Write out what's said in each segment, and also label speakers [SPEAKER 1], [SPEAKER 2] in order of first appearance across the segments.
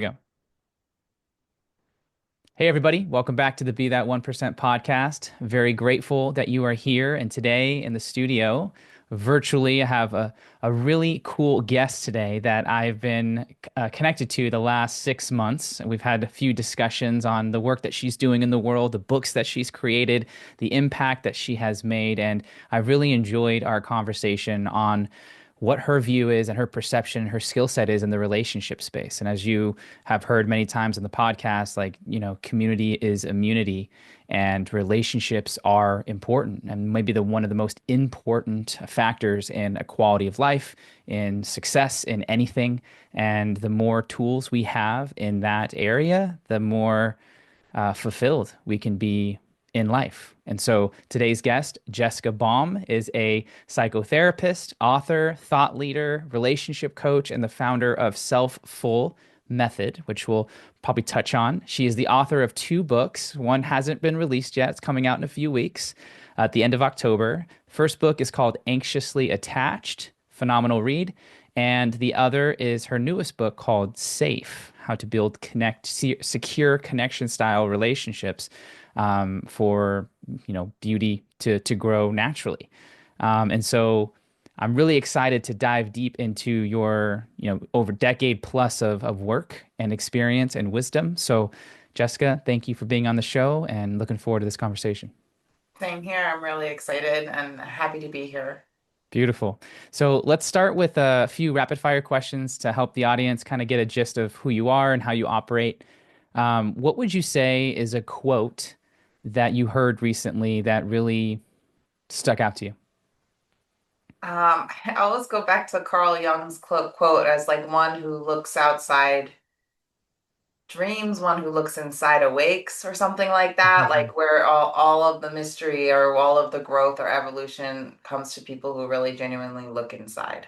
[SPEAKER 1] We go. Hey, everybody. Welcome back to the Be That 1% podcast. Very grateful that you are here. And today in the studio, virtually, I have a really cool guest today that I've been connected to the last 6 months. We've had a few discussions on the work that she's doing in the world, the books that she's created, the impact that she has made. And I really enjoyed our conversation on what her view is and her perception, her skill set is in the relationship space. And as you have heard many times in the podcast, community is immunity and relationships are important and maybe the one of the most important factors in a quality of life, in success, in anything. And the more tools we have in that area, the more fulfilled we can be in life. And so today's guest, Jessica Baum, is a psychotherapist, author, thought leader, relationship coach, and the founder of Self-Full Method, which we'll probably touch on. She is the author of two books. One hasn't been released yet. It's coming out in a few weeks at the end of October. First book is called Anxiously Attached, phenomenal read. And the other is her newest book called Safe, How to Build Secure Connection Style Relationships for beauty to grow naturally. And so I'm really excited to dive deep into your over decade plus of work and experience and wisdom. So Jessica, thank you for being on the show and looking forward to this conversation.
[SPEAKER 2] Same here. I'm really excited and happy to be here.
[SPEAKER 1] Beautiful. So let's start with a few rapid fire questions to help the audience kind of get a gist of who you are and how you operate. What would you say is a quote that you heard recently that really stuck out to you?
[SPEAKER 2] I always go back to Carl Jung's quote as like one who looks outside dreams, one who looks inside awakes, or something like that, like where all of the mystery or all of the growth or evolution comes to people who really genuinely look inside.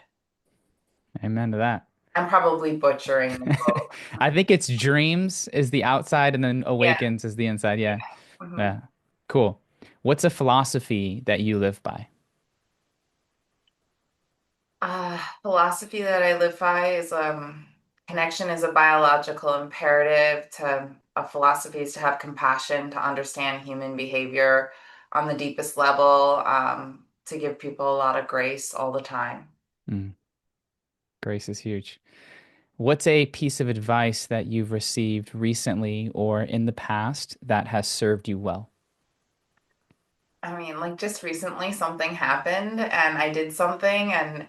[SPEAKER 1] Amen to that.
[SPEAKER 2] I'm probably butchering the quote.
[SPEAKER 1] I think it's dreams is the outside and then
[SPEAKER 2] Yeah.
[SPEAKER 1] awakens is the inside. Yeah.
[SPEAKER 2] Mhm.
[SPEAKER 1] Yeah. Cool. What's a philosophy that you live by?
[SPEAKER 2] Philosophy that I live by is connection is a biological imperative to a philosophy is to have compassion, to understand human behavior on the deepest level, to give people a lot of grace all the time.
[SPEAKER 1] Mm, grace is huge. What's a piece of advice that you've received recently or in the past that has served you well?
[SPEAKER 2] I mean, like just recently something happened and I did something and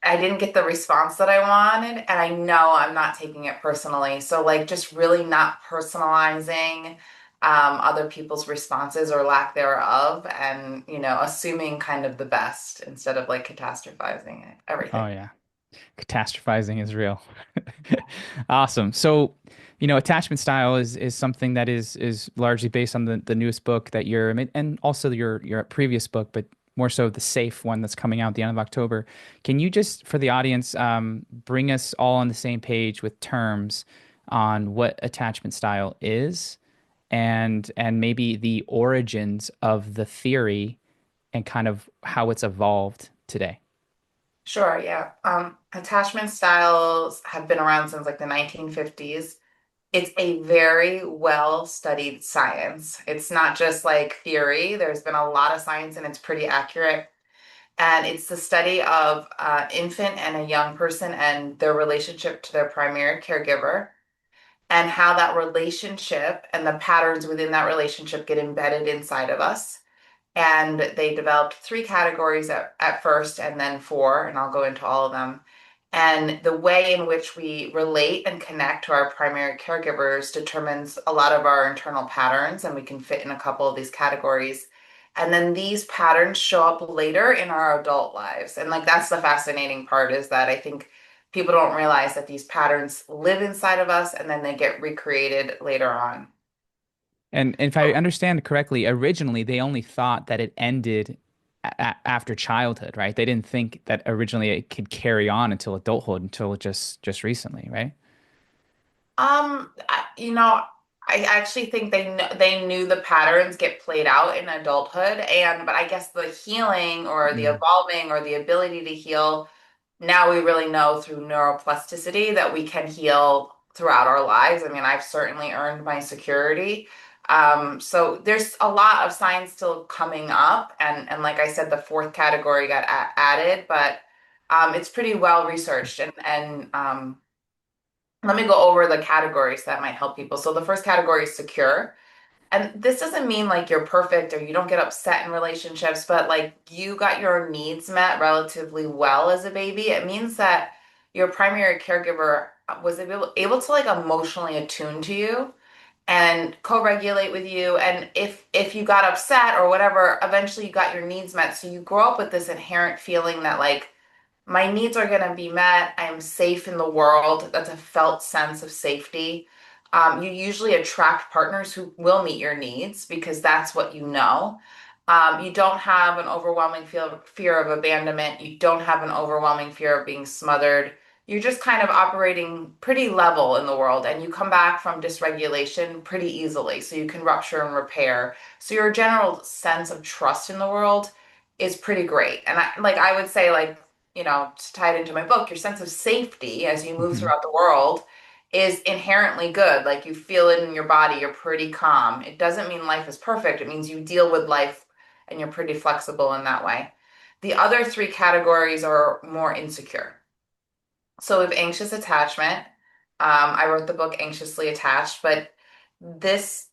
[SPEAKER 2] I didn't get the response that I wanted, and I know I'm not taking it personally. So, like, just really not personalizing other people's responses or lack thereof, and assuming kind of the best instead of like catastrophizing
[SPEAKER 1] Oh,
[SPEAKER 2] everything.
[SPEAKER 1] yeah. Catastrophizing is real. Awesome. So, attachment style is something that is largely based on the newest book that and also your previous book, but more so the safe one that's coming out at the end of October. Can you just, for the audience, bring us all on the same page with terms on what attachment style is and maybe the origins of the theory and kind of how it's evolved today?
[SPEAKER 2] Sure, yeah. Attachment styles have been around since like the 1950s. It's a very well studied science. It's not just like theory. There's been a lot of science and it's pretty accurate. And it's the study of an infant and a young person and their relationship to their primary caregiver, and how that relationship and the patterns within that relationship get embedded inside of us. And they developed three categories at first and then four, and I'll go into all of them. And the way in which we relate and connect to our primary caregivers determines a lot of our internal patterns, and we can fit in a couple of these categories. And then these patterns show up later in our adult lives. And like that's the fascinating part is that I think people don't realize that these patterns live inside of us and then they get recreated later on.
[SPEAKER 1] And if I understand correctly, originally they only thought that it ended after childhood, right? They didn't think that originally it could carry on until adulthood, until just recently, right?
[SPEAKER 2] I actually think they knew the patterns get played out in adulthood, and but I guess the healing or the
[SPEAKER 1] Mm.
[SPEAKER 2] evolving or the ability to heal, now we really know through neuroplasticity that we can heal throughout our lives. I mean, I've certainly earned my security. So there's a lot of science still coming up, and like I said, the fourth category got added, but it's pretty well researched. And let me go over the categories that might help people. So the first category is secure. And this doesn't mean like you're perfect or you don't get upset in relationships, but like you got your needs met relatively well as a baby. It means that your primary caregiver was able to like emotionally attune to you and co-regulate with you. And if you got upset or whatever, eventually you got your needs met. So you grow up with this inherent feeling that like my needs are going to be met. I am safe in the world. That's a felt sense of safety. You usually attract partners who will meet your needs because that's what you know. You don't have an overwhelming fear of abandonment. You don't have an overwhelming fear of being smothered. You're just kind of operating pretty level in the world, and you come back from dysregulation pretty easily. So you can rupture and repair. So your general sense of trust in the world is pretty great. And I would say like to tie it into my book, your sense of safety as you move
[SPEAKER 1] Hmm.
[SPEAKER 2] throughout the world is inherently good. Like you feel it in your body, you're pretty calm. It doesn't mean life is perfect. It means you deal with life and you're pretty flexible in that way. The other three categories are more insecure. So with anxious attachment, I wrote the book Anxiously Attached, but this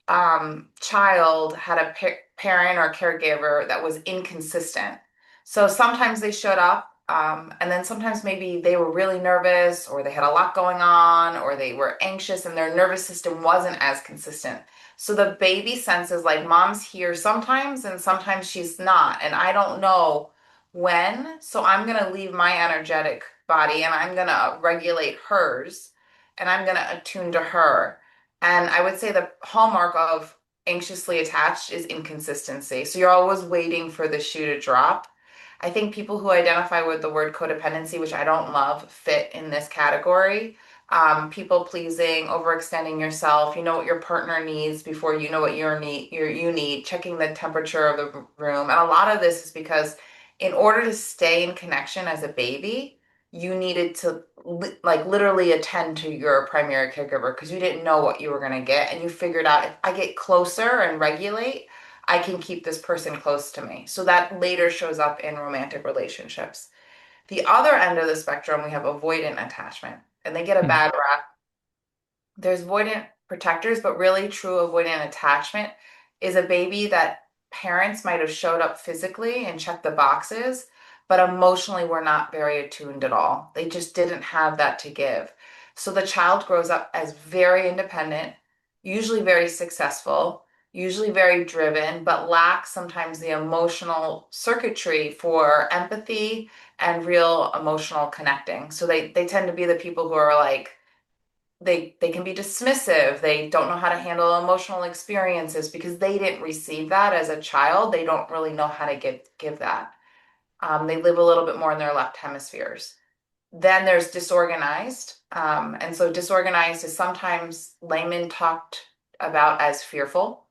[SPEAKER 2] child had a parent or caregiver that was inconsistent. So sometimes they showed up, and then sometimes maybe they were really nervous, or they had a lot going on, or they were anxious, and their nervous system wasn't as consistent. So the baby senses like mom's here sometimes, and sometimes she's not, and I don't know when. So I'm going to leave my energetic body and I'm going to regulate hers and I'm going to attune to her. And I would say the hallmark of anxiously attached is inconsistency. So you're always waiting for the shoe to drop. I think people who identify with the word codependency, which I don't love, fit in this category. People pleasing, overextending yourself. You know what your partner needs before you know what you need. Checking the temperature of the room, and a lot of this is because in order to stay in connection as a baby, you needed to like literally attend to your primary caregiver because you didn't know what you were going to get. And you figured out if I get closer and regulate, I can keep this person close to me. So that later shows up in romantic relationships. The other end of the spectrum, we have avoidant attachment, and they get a
[SPEAKER 1] Hmm.
[SPEAKER 2] bad rap. There's avoidant protectors, but really true avoidant attachment is a baby that parents might have showed up physically and checked the boxes, but emotionally were not very attuned at all. They just didn't have that to give. So the child grows up as very independent, usually very successful, usually very driven, but lacks sometimes the emotional circuitry for empathy and real emotional connecting. So they tend to be the people who are like, they can be dismissive. They don't know how to handle emotional experiences because they didn't receive that as a child. They don't really know how to give that. They live a little bit more in their left hemispheres. Then there's disorganized. And so disorganized is sometimes layman talked about as fearful.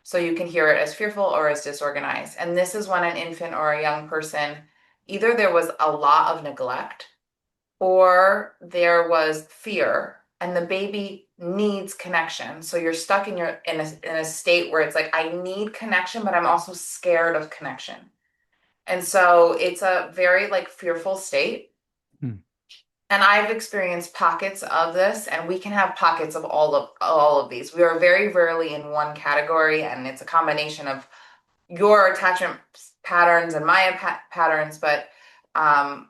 [SPEAKER 2] So you can hear it as fearful or as disorganized. And this is when an infant or a young person, either there was a lot of neglect or there was fear and the baby needs connection. So you're stuck in a state where it's like I need connection, but I'm also scared of connection. And so it's a very like fearful state.
[SPEAKER 1] Hmm.
[SPEAKER 2] And I've experienced pockets of this, and we can have pockets of all of these. We are very rarely in one category, and it's a combination of your attachment patterns and my patterns, but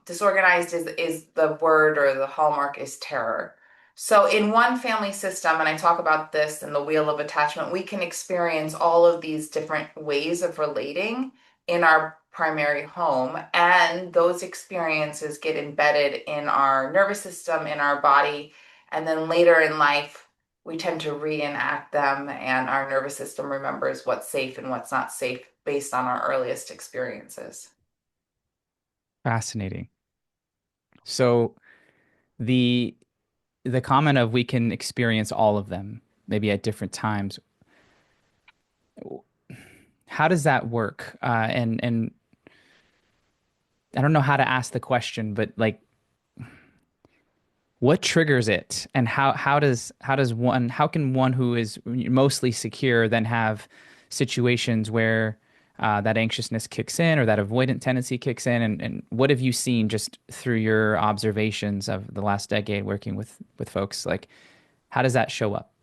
[SPEAKER 2] disorganized is the word or the hallmark is terror. So in one family system, and I talk about this in the wheel of attachment, we can experience all of these different ways of relating in our primary home, and those experiences get embedded in our nervous system, in our body, and then later in life we tend to reenact them, and our nervous system remembers what's safe and what's not safe based on our earliest experiences.
[SPEAKER 1] Fascinating. So the the comment of we can experience all of them, maybe at different times. How does that work? And I don't know how to ask the question, but like, what triggers it, and how can one who is mostly secure then have situations where that anxiousness kicks in or that avoidant tendency kicks in, and what have you seen just through your observations of the last decade working with folks? Like, how does that show up?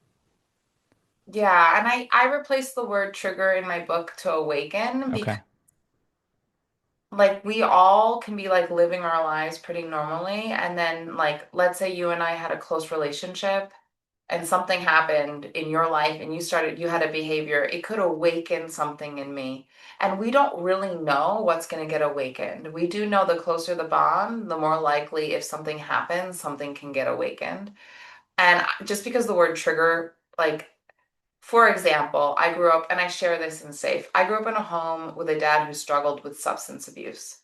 [SPEAKER 2] Yeah, and I replaced the word trigger in my book to awaken because
[SPEAKER 1] Okay.
[SPEAKER 2] like we all can be like living our lives pretty normally, and then like let's say you and I had a close relationship and something happened in your life and you had a behavior, it could awaken something in me. And we don't really know what's going to get awakened. We do know the closer the bond, the more likely if something happens, something can get awakened. And just because the word trigger, like, for example, I grew up, and I share this in Safe, I grew up in a home with a dad who struggled with substance abuse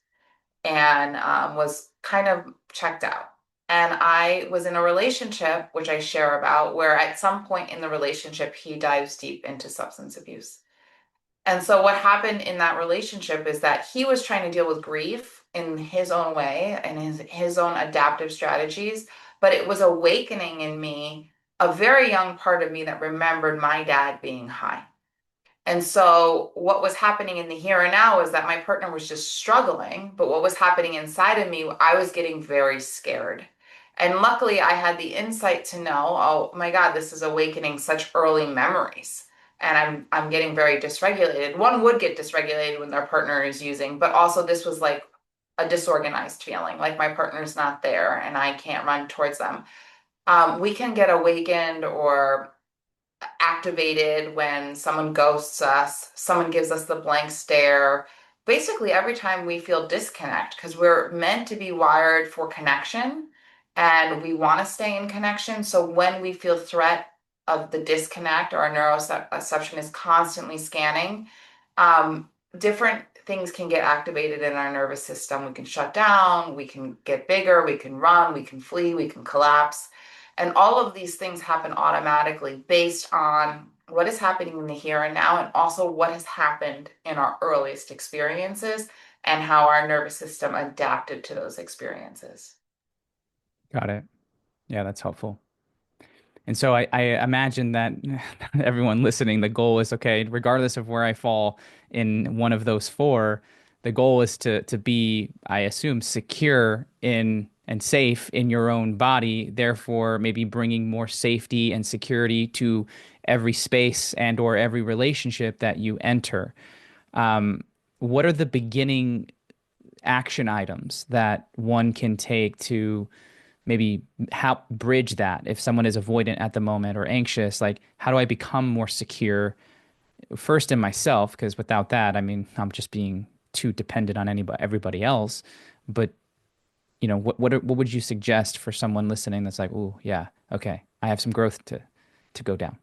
[SPEAKER 2] and was kind of checked out. And I was in a relationship, which I share about, where at some point in the relationship, he dives deep into substance abuse. And so what happened in that relationship is that he was trying to deal with grief in his own way and his own adaptive strategies, but it was awakening in me a very young part of me that remembered my dad being high. And so, what was happening in the here and now is that my partner was just struggling, but what was happening inside of me, I was getting very scared. And luckily, I had the insight to know, oh my God, this is awakening such early memories. And I'm getting very dysregulated. One would get dysregulated when their partner is using, but also this was like a disorganized feeling, like my partner's not there and I can't run towards them. We can get awakened or activated when someone ghosts us, someone gives us the blank stare. Basically, every time we feel disconnect, because we're meant to be wired for connection and we want to stay in connection. So when we feel threat of the disconnect, or our neuroception is constantly scanning, different things can get activated in our nervous system. We can shut down, we can get bigger, we can run, we can flee, we can collapse. And all of these things happen automatically based on what is happening in the here and now, and also what has happened in our earliest experiences and how our nervous system adapted to those experiences.
[SPEAKER 1] Got it. Yeah, that's helpful. And so I imagine that everyone listening, the goal is okay, regardless of where I fall in one of those four, the goal is to be, I assume, secure in and safe in your own body, therefore maybe bringing more safety and security to every space and or every relationship that you enter. Um, what are the beginning action items that one can take to maybe help bridge that if someone is avoidant at the moment or anxious, like how do I become more secure first in myself? Because without that, I mean, I'm just being too dependent on anybody, everybody else. But what would you suggest for someone listening that's like, oh yeah, okay, I have some growth to go down.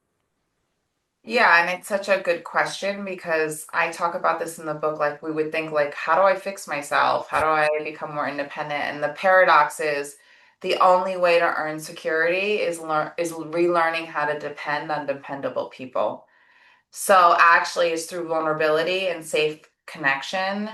[SPEAKER 2] Yeah, and it's such a good question because I talk about this in the book. Like, we would think, like, how do I fix myself? How do I become more independent? And the paradox is the only way to earn security is relearning how to depend on dependable people. So actually, it's through vulnerability and safe connection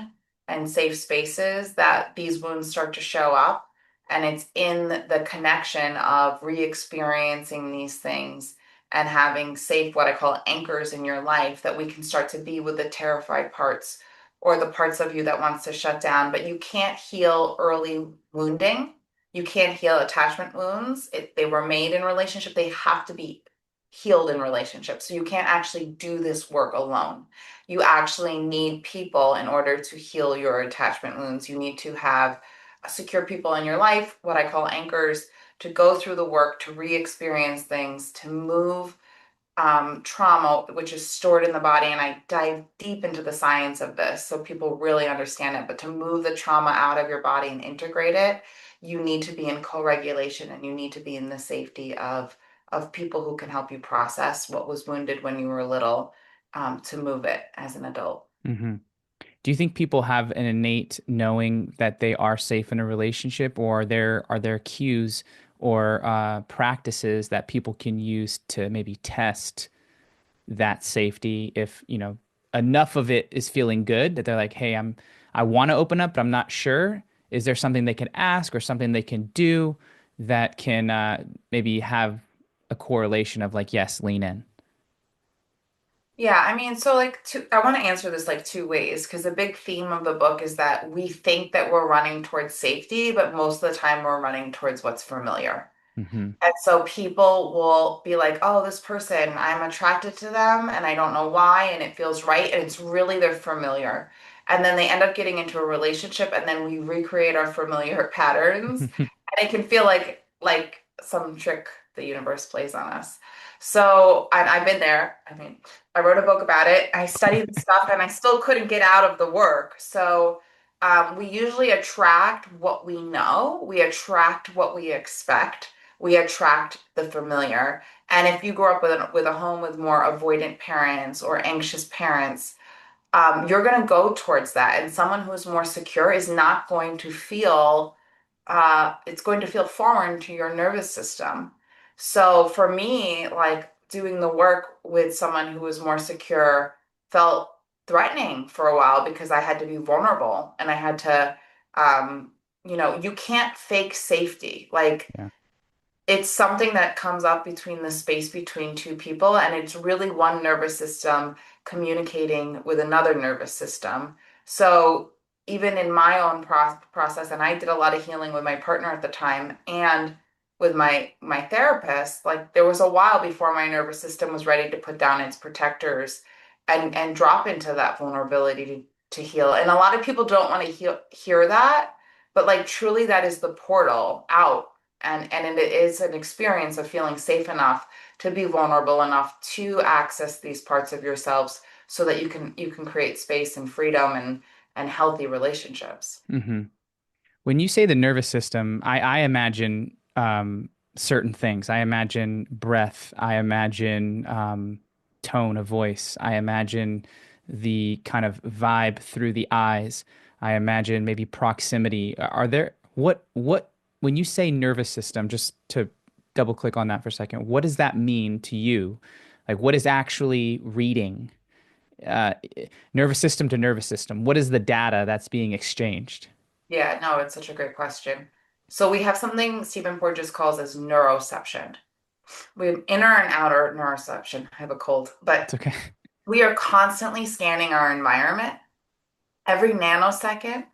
[SPEAKER 2] and safe spaces that these wounds start to show up. And it's in the connection of re-experiencing these things and having safe, what I call anchors in your life, that we can start to be with the terrified parts or the parts of you that wants to shut down. But you can't heal early wounding. You can't heal attachment wounds. They were made in relationship. They have to be healed in relationships. So you can't actually do this work alone. You actually need people in order to heal your attachment wounds. You need to have secure people in your life, what I call anchors, to go through the work, to re-experience things, to move trauma, which is stored in the body. And I dive deep into the science of this so people really understand it. But to move the trauma out of your body and integrate it, you need to be in co-regulation and you need to be in the safety of people who can help you process what was wounded when you were little, to move it as an adult.
[SPEAKER 1] Hmm. Do you think people have an innate knowing that they are safe in a relationship, or are there cues or practices that people can use to maybe test that safety if, enough of it is feeling good that they're like, hey, I want to open up, but I'm not sure. Is there something they can ask or something they can do that can maybe have a correlation of like, yes, lean in.
[SPEAKER 2] Yeah, I mean, so like I want to answer this like two ways because the big theme of the book is that we think that we're running towards safety, but most of the time we're running towards what's familiar.
[SPEAKER 1] Hmm.
[SPEAKER 2] And so people will be like, oh, this person, I'm attracted to them and I don't know why, and it feels right. And it's really they're familiar. And then they end up getting into a relationship and then we recreate our familiar patterns. And it can feel like some trick the universe plays on us. So I've been there. I mean, I wrote a book about it. I studied the stuff and I still couldn't get out of the work. So we usually attract what we know, we attract what we expect, we attract the familiar. And if you grow up with a home with more avoidant parents or anxious parents, you're going to go towards that. And someone who's more secure is not going to feel, it's going to feel foreign to your nervous system. So for me, like doing the work with someone who was more secure felt threatening for a while because I had to be vulnerable and I had to, you can't fake safety. Like,
[SPEAKER 1] Yeah.
[SPEAKER 2] it's something that comes up between the space between two people, and it's really one nervous system communicating with another nervous system. So even in my own process, and I did a lot of healing with my partner at the time and with my therapist, like there was a while before my nervous system was ready to put down its protectors and drop into that vulnerability to heal. And a lot of people don't want to hear that, but like truly that is the portal out, and it is an experience of feeling safe enough to be vulnerable enough to access these parts of yourselves so that you can create space and freedom and healthy relationships.
[SPEAKER 1] Hmm. When you say the nervous system, I imagine certain things. I imagine breath. I imagine tone of voice. I imagine the kind of vibe through the eyes. I imagine maybe proximity. Are there what when you say nervous system, just to double click on that for a second, what does that mean to you? Like what is actually reading uh, nervous system to nervous system? What is the data that's being exchanged?
[SPEAKER 2] Yeah, no, it's such a great question. So we have something Stephen Porges calls as neuroception. We have inner and outer neuroception. I have a cold,
[SPEAKER 1] It's
[SPEAKER 2] but
[SPEAKER 1] okay.
[SPEAKER 2] we are constantly scanning our environment every nanosecond,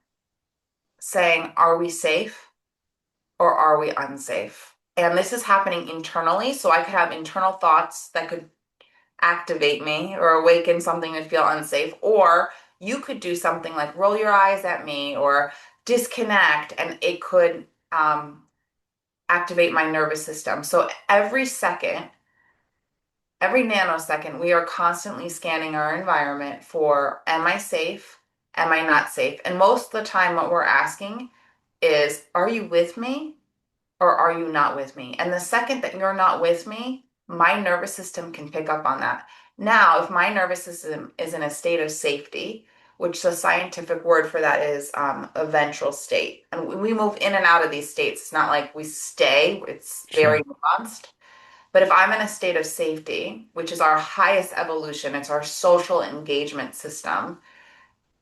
[SPEAKER 2] saying, are we safe or are we unsafe? And this is happening internally. So I could have internal thoughts that could activate me or awaken something to feel unsafe. Or you could do something like roll your eyes at me or disconnect, and it could activate my nervous system. So every second, every nanosecond, we are constantly scanning our environment for, am I safe? Am I not safe? And most of the time, what we're asking is, are you with me? Or are you not with me? And the second that you're not with me, my nervous system can pick up on that. Now, if my nervous system is in a state of safety, which the scientific word for that is a ventral state, and we move in and out of these states. It's not like we stay, it's very
[SPEAKER 1] Sure.
[SPEAKER 2] nuanced. But if I'm in a state of safety, which is our highest evolution, it's our social engagement system,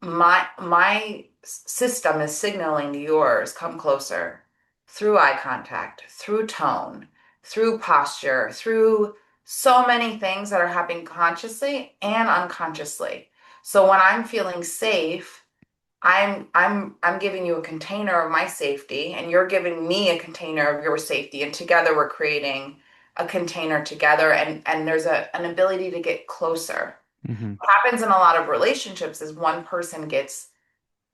[SPEAKER 2] my system is signaling to yours, come closer, through eye contact, through tone, through posture, through so many things that are happening consciously and unconsciously. So when I'm feeling safe, I'm giving you a container of my safety and you're giving me a container of your safety, and together we're creating a container together, and there's an ability to get closer.
[SPEAKER 1] Hmm.
[SPEAKER 2] What happens in a lot of relationships is one person gets,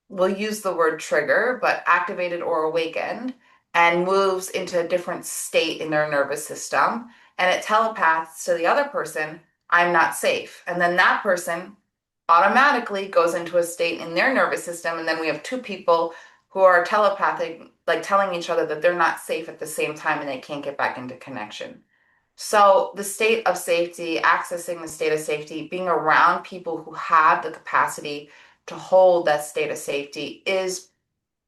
[SPEAKER 2] we'll use the word trigger, but activated or awakened, and moves into a different state in their nervous system. And it telepaths to the other person, I'm not safe. And then that person automatically goes into a state in their nervous system. And then we have two people who are telepathic, like telling each other that they're not safe at the same time and they can't get back into connection. So, the state of safety, accessing the state of safety, being around people who have the capacity to hold that state of safety is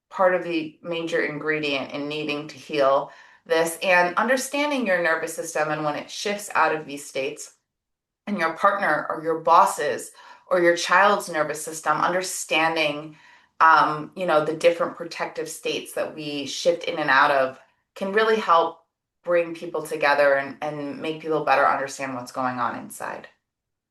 [SPEAKER 2] part of the major ingredient in needing to heal this, and understanding your nervous system and when it shifts out of these states, and your partner or your bosses or your child's nervous system, understanding the different protective states that we shift in and out of. can really help bring people together and make people better understand what's going on inside.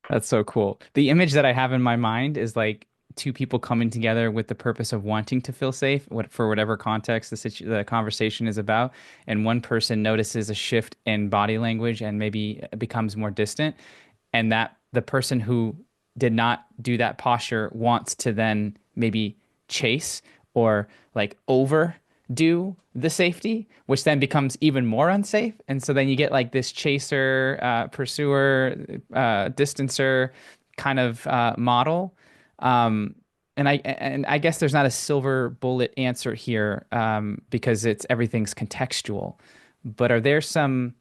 [SPEAKER 1] That's so cool. The image that I have in my mind is like two people coming together with the purpose of wanting to feel safe, for whatever context the conversation is about, and one person notices a shift in body language and maybe becomes more distant, and that the person who did not do that posture wants to then maybe chase or like overdo the safety, which then becomes even more unsafe. And so then you get like this chaser, pursuer, distancer kind of model. Um, and I guess there's not a silver bullet answer here, because it's everything's contextual. But are there some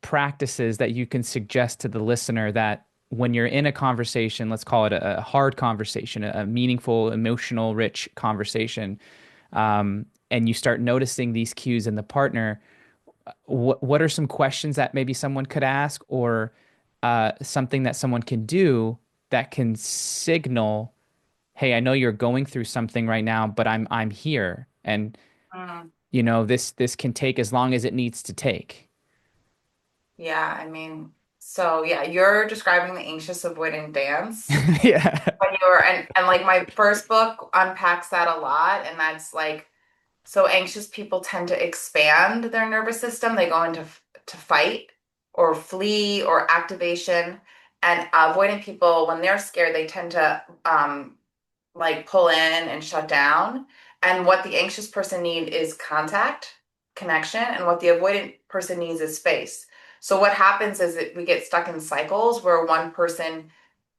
[SPEAKER 1] practices that you can suggest to the listener that when you're in a conversation, let's call it a hard conversation, a meaningful, emotional, rich conversation, and you start noticing these cues in the partner, what are some questions that maybe someone could ask, or something that someone can do that can signal, hey, I know you're going through something right now, but I'm here, and
[SPEAKER 2] Mm.
[SPEAKER 1] this can take as long as it needs to take.
[SPEAKER 2] Yeah, I mean, so yeah, you're describing the anxious avoidant dance.
[SPEAKER 1] Yeah.
[SPEAKER 2] When you're and like my first book unpacks that a lot, and that's like so anxious people tend to expand their nervous system. They go into to fight or flee or activation, and avoidant people when they're scared they tend to like pull in and shut down. And what the anxious person need is contact, connection, and what the avoidant person needs is space. So what happens is that we get stuck in cycles where one person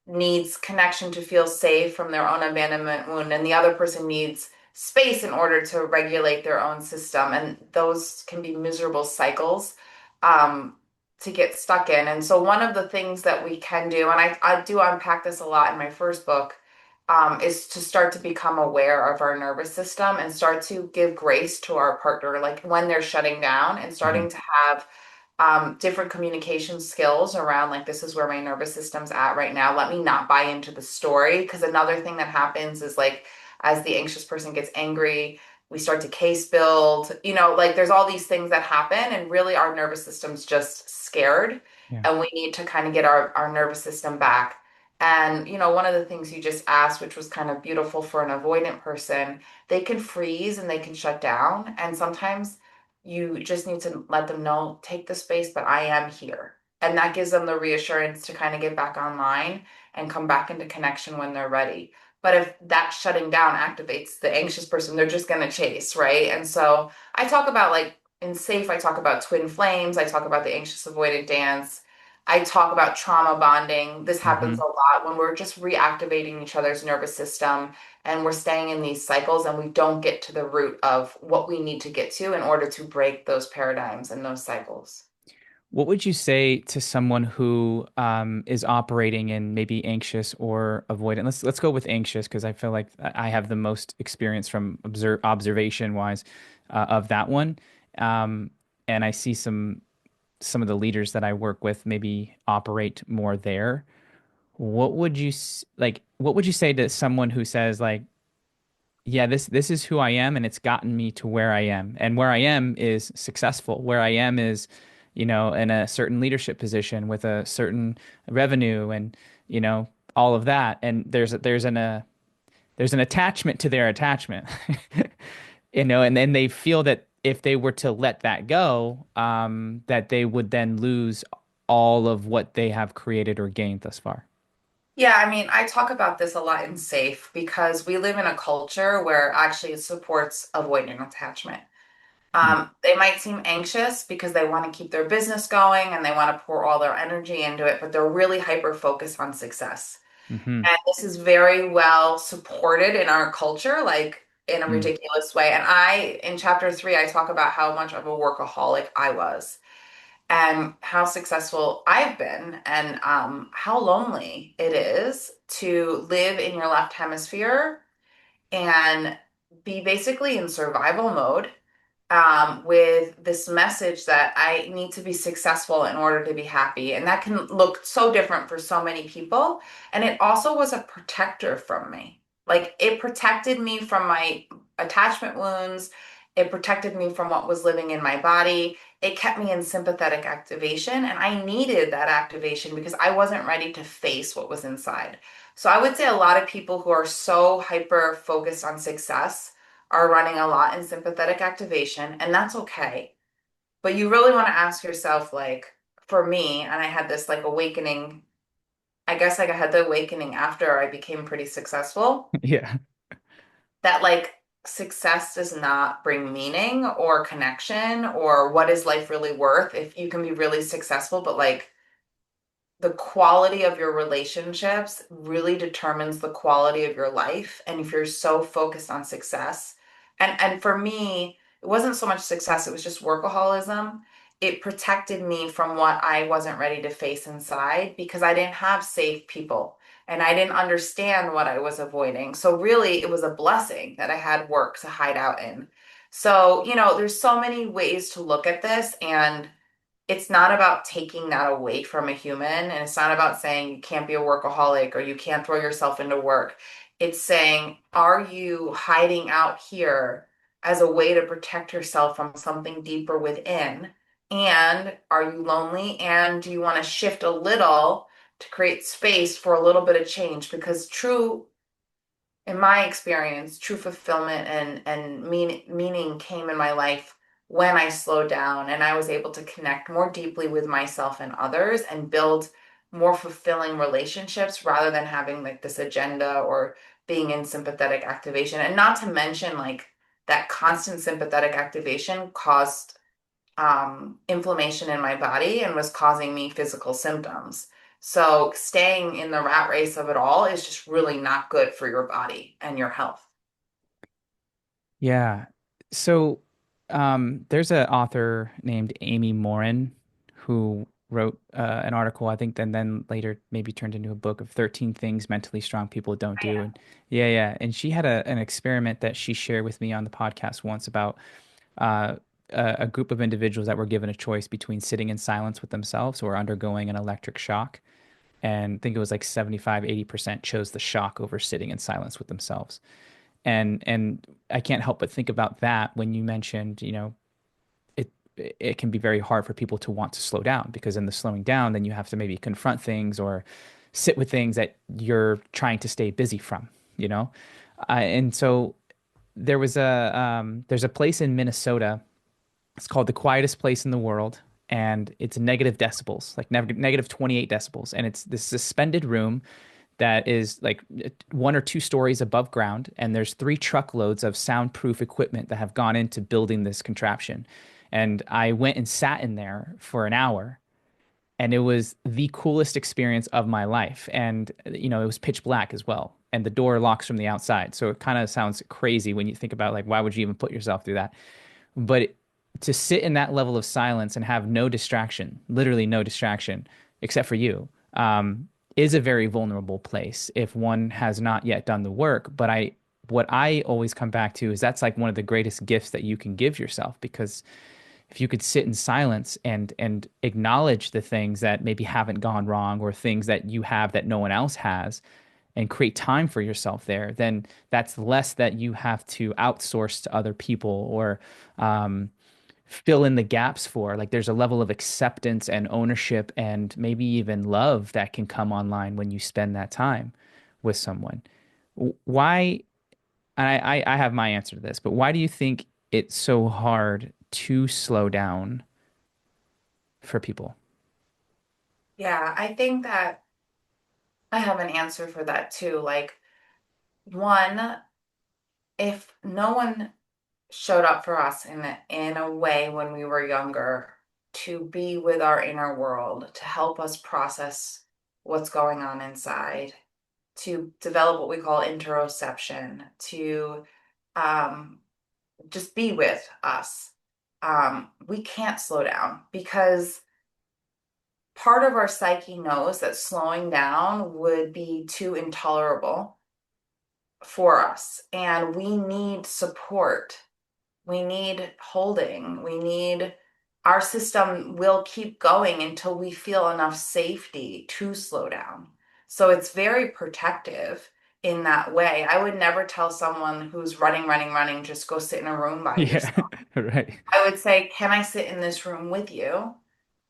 [SPEAKER 2] needs connection to feel safe from their own abandonment wound, and the other person needs space in order to regulate their own system. And those can be miserable cycles um, to get stuck in. And so, one of the things that we can do, and I do unpack this a lot in my first book, is to start to become aware of our nervous system and start to give grace to our partner, like when they're shutting down and
[SPEAKER 1] Mhm.
[SPEAKER 2] starting to have different communication skills around like this is where my nervous system's at right now. Let me not buy into the story because another thing that happens is like as the anxious person gets angry, we start to case build. Like there's all these things that happen, and really our nervous system's just scared,
[SPEAKER 1] Yeah.
[SPEAKER 2] and we need to kind of get our nervous system back. And one of the things you just asked, which was kind of beautiful for an avoidant person, they can freeze and they can shut down, and sometimes you just need to let them know, take the space, but I am here. And that gives them the reassurance to kind of get back online and come back into connection when they're ready. But if that shutting down activates the anxious person, they're just going to chase, right? And so I talk about like in SAFE, I talk about twin flames, I talk about the anxious avoidant dance. I talk about trauma bonding. This happens
[SPEAKER 1] Hmm.
[SPEAKER 2] a lot when we're just reactivating each other's nervous system and we're staying in these cycles and we don't get to the root of what we need to get to in order to break those paradigms and those cycles.
[SPEAKER 1] What would you say to someone who is operating in maybe anxious or avoidant? Let's go with anxious because I feel like I have the most experience from observation wise, of that one. Um, and I see some of the leaders that I work with maybe operate more there. What would you say to someone who says like, yeah, this is who I am, and it's gotten me to where I am. And where I am is successful. Where I am is, in a certain leadership position with a certain revenue and, all of that. And there's an attachment to their attachment. And then they feel that if they were to let that go, that they would then lose all of what they have created or gained thus far.
[SPEAKER 2] Yeah, I mean, I talk about this a lot in SAFE because we live in a culture where actually it supports avoidant attachment. They might seem anxious because they want to keep their business going and they want to pour all their energy into it, but they're really hyper focused on success.
[SPEAKER 1] Mm-hmm.
[SPEAKER 2] And this is very well supported in our culture, like in a ridiculous way. And in chapter 3, I talk about how much of a workaholic I was and how successful I've been and how lonely it is to live in your left hemisphere and be basically in survival mode with this message that I need to be successful in order to be happy. And that can look so different for so many people. And it also was a protector from me. Like it protected me from my attachment wounds. It protected me from what was living in my body. It kept me in sympathetic activation, and I needed that activation because I wasn't ready to face what was inside. So I would say a lot of people who are so hyper focused on success are running a lot in sympathetic activation, and that's okay. But you really want to ask yourself, like, for me, and I had this like awakening, I guess like I had the awakening after I became pretty successful,
[SPEAKER 1] Yeah.
[SPEAKER 2] that like success does not bring meaning or connection or what is life really worth if you can be really successful, but like the quality of your relationships really determines the quality of your life. And if you're so focused on success, and for me, it wasn't so much success, it was just workaholism. It protected me from what I wasn't ready to face inside because I didn't have safe people and I didn't understand what I was avoiding. So really, it was a blessing that I had work to hide out in. So, there's so many ways to look at this, and it's not about taking that away from a human, and it's not about saying you can't be a workaholic or you can't throw yourself into work. It's saying, are you hiding out here as a way to protect yourself from something deeper within? And are you lonely? And do you want to shift a little to create space for a little bit of change? Because in my experience, true fulfillment and meaning came in my life when I slowed down and I was able to connect more deeply with myself and others and build more fulfilling relationships rather than having like this agenda or being in sympathetic activation. And not to mention like that constant sympathetic activation caused inflammation in my body and was causing me physical symptoms. So staying in the rat race of it all is just really not good for your body and your health.
[SPEAKER 1] Yeah. So, there's an author named Amy Morin who wrote an article, I think, and then later maybe turned into a book of 13 things mentally strong people don't do.
[SPEAKER 2] Yeah.
[SPEAKER 1] And yeah, yeah. And she had an experiment that she shared with me on the podcast once about uh, a group of individuals that were given a choice between sitting in silence with themselves or undergoing an electric shock. And I think it was like 75-80% chose the shock over sitting in silence with themselves. And I can't help but think about that when you mentioned, it it can be very hard for people to want to slow down because in the slowing down, then you have to maybe confront things or sit with things that you're trying to stay busy from, you know? And so there's a place in Minnesota. It's called the quietest place in the world, and it's negative decibels, like negative 28 decibels, and it's this suspended room that is like 1 or 2 stories above ground, and there's 3 truckloads of soundproof equipment that have gone into building this contraption. And I went and sat in there for an hour, and it was the coolest experience of my life. And it was pitch black as well, and the door locks from the outside, so it kind of sounds crazy when you think about like why would you even put yourself through that? But to sit in that level of silence and have no distraction, literally no distraction, except for you, is a very vulnerable place if one has not yet done the work. What I always come back to is that's like one of the greatest gifts that you can give yourself, because if you could sit in silence and acknowledge the things that maybe haven't gone wrong or things that you have that no one else has, and create time for yourself there, then that's less that you have to outsource to other people or um, fill in the gaps for. Like there's a level of acceptance and ownership and maybe even love that can come online when you spend that time with someone. Why? And I have my answer to this, but why do you think it's so hard to slow down for people?
[SPEAKER 2] Yeah, I think that I have an answer for that too. Like, one, if no one showed up for us in a way when we were younger to be with our inner world, to help us process what's going on inside, to develop what we call interoception, to um, just be with us. We can't slow down because part of our psyche knows that slowing down would be too intolerable for us. And we need support. We need holding. Our system will keep going until we feel enough safety to slow down. So it's very protective. in that way. I would never tell someone who's running, running, running, just go sit in a room by
[SPEAKER 1] Yeah.
[SPEAKER 2] yourself.
[SPEAKER 1] Right.
[SPEAKER 2] I would say, can I sit in this room with you?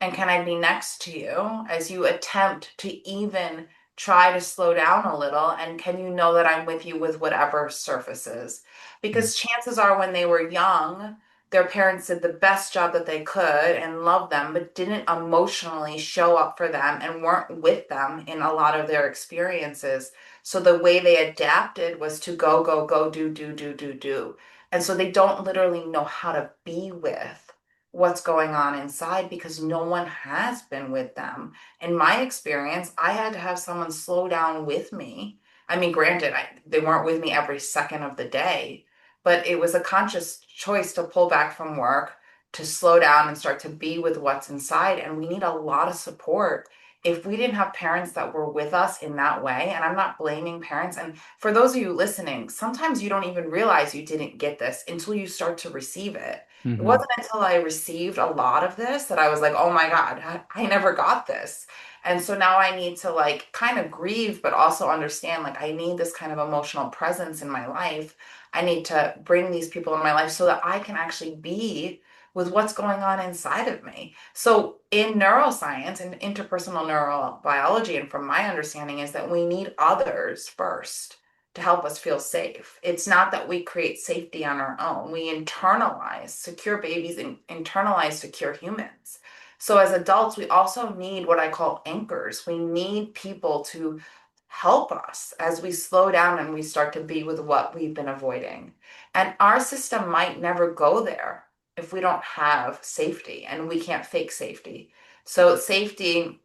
[SPEAKER 2] And can I be next to you as you attempt to even try to slow down a little? And can you know that I'm with you with whatever surfaces?
[SPEAKER 1] Mm.
[SPEAKER 2] Because chances are, when they were young, their parents did the best job that they could and loved them, but didn't emotionally show up for them and weren't with them in a lot of their experiences. So the way they adapted was to go, go, go, do, do, do, do, do. And so they don't literally know how to be with what's going on inside because no one has been with them. In my experience, I had to have someone slow down with me. I mean, granted, they weren't with me every second of the day, but it was a conscious choice to pull back from work, to slow down and start to be with what's inside. And we need a lot of support. If we didn't have parents that were with us in that way, and I'm not blaming parents, and for those of you listening, sometimes you don't even realize you didn't get this until you start to receive it. It
[SPEAKER 1] Hmm.
[SPEAKER 2] wasn't until I received a lot of this that I was like, oh my God, I never got this. And so now I need to like kind of grieve, but also understand like I need this kind of emotional presence in my life. I need to bring these people in my life so that I can actually be with what's going on inside of me. So in neuroscience and interpersonal neurobiology, and from my understanding, is that we need others first to help us feel safe. It's not that we create safety on our own. We internalize secure babies and internalize secure humans. So as adults, we also need what I call anchors. We need people to help us as we slow down and we start to be with what we've been avoiding. And our system might never go there if we don't have safety, and we can't fake safety. So safety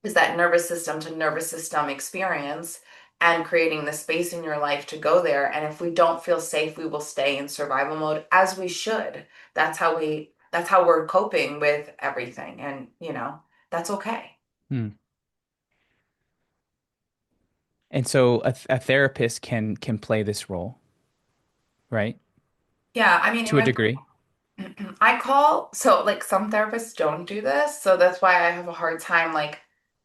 [SPEAKER 2] is that nervous system to nervous system experience and creating the space in your life to go there. And if we don't feel safe, we will stay in survival mode, as we should. That's how we're coping with everything. And, that's okay.
[SPEAKER 1] Mm. And so a therapist can play this role, right?
[SPEAKER 2] Yeah, I mean, in
[SPEAKER 1] To a
[SPEAKER 2] my
[SPEAKER 1] degree.
[SPEAKER 2] I call, so like some therapists don't do this, so that's why I have a hard time. Like,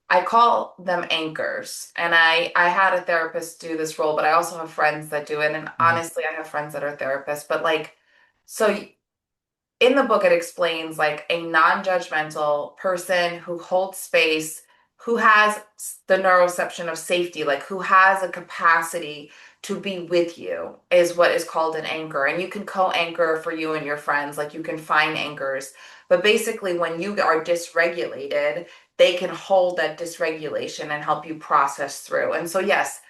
[SPEAKER 2] I call them anchors, and I had a therapist do this role, but I also have friends that do it, and
[SPEAKER 1] Hmm.
[SPEAKER 2] honestly, I have friends that are therapists. But like, so in the book, it explains like a non-judgmental person who holds space, who has the neuroception of safety, like who has a capacity to be with you, is what is called an anchor. And you can co-anchor for you and your friends, like you can find anchors. But basically, when you are dysregulated, they can hold that dysregulation and help you process through. And so, yes,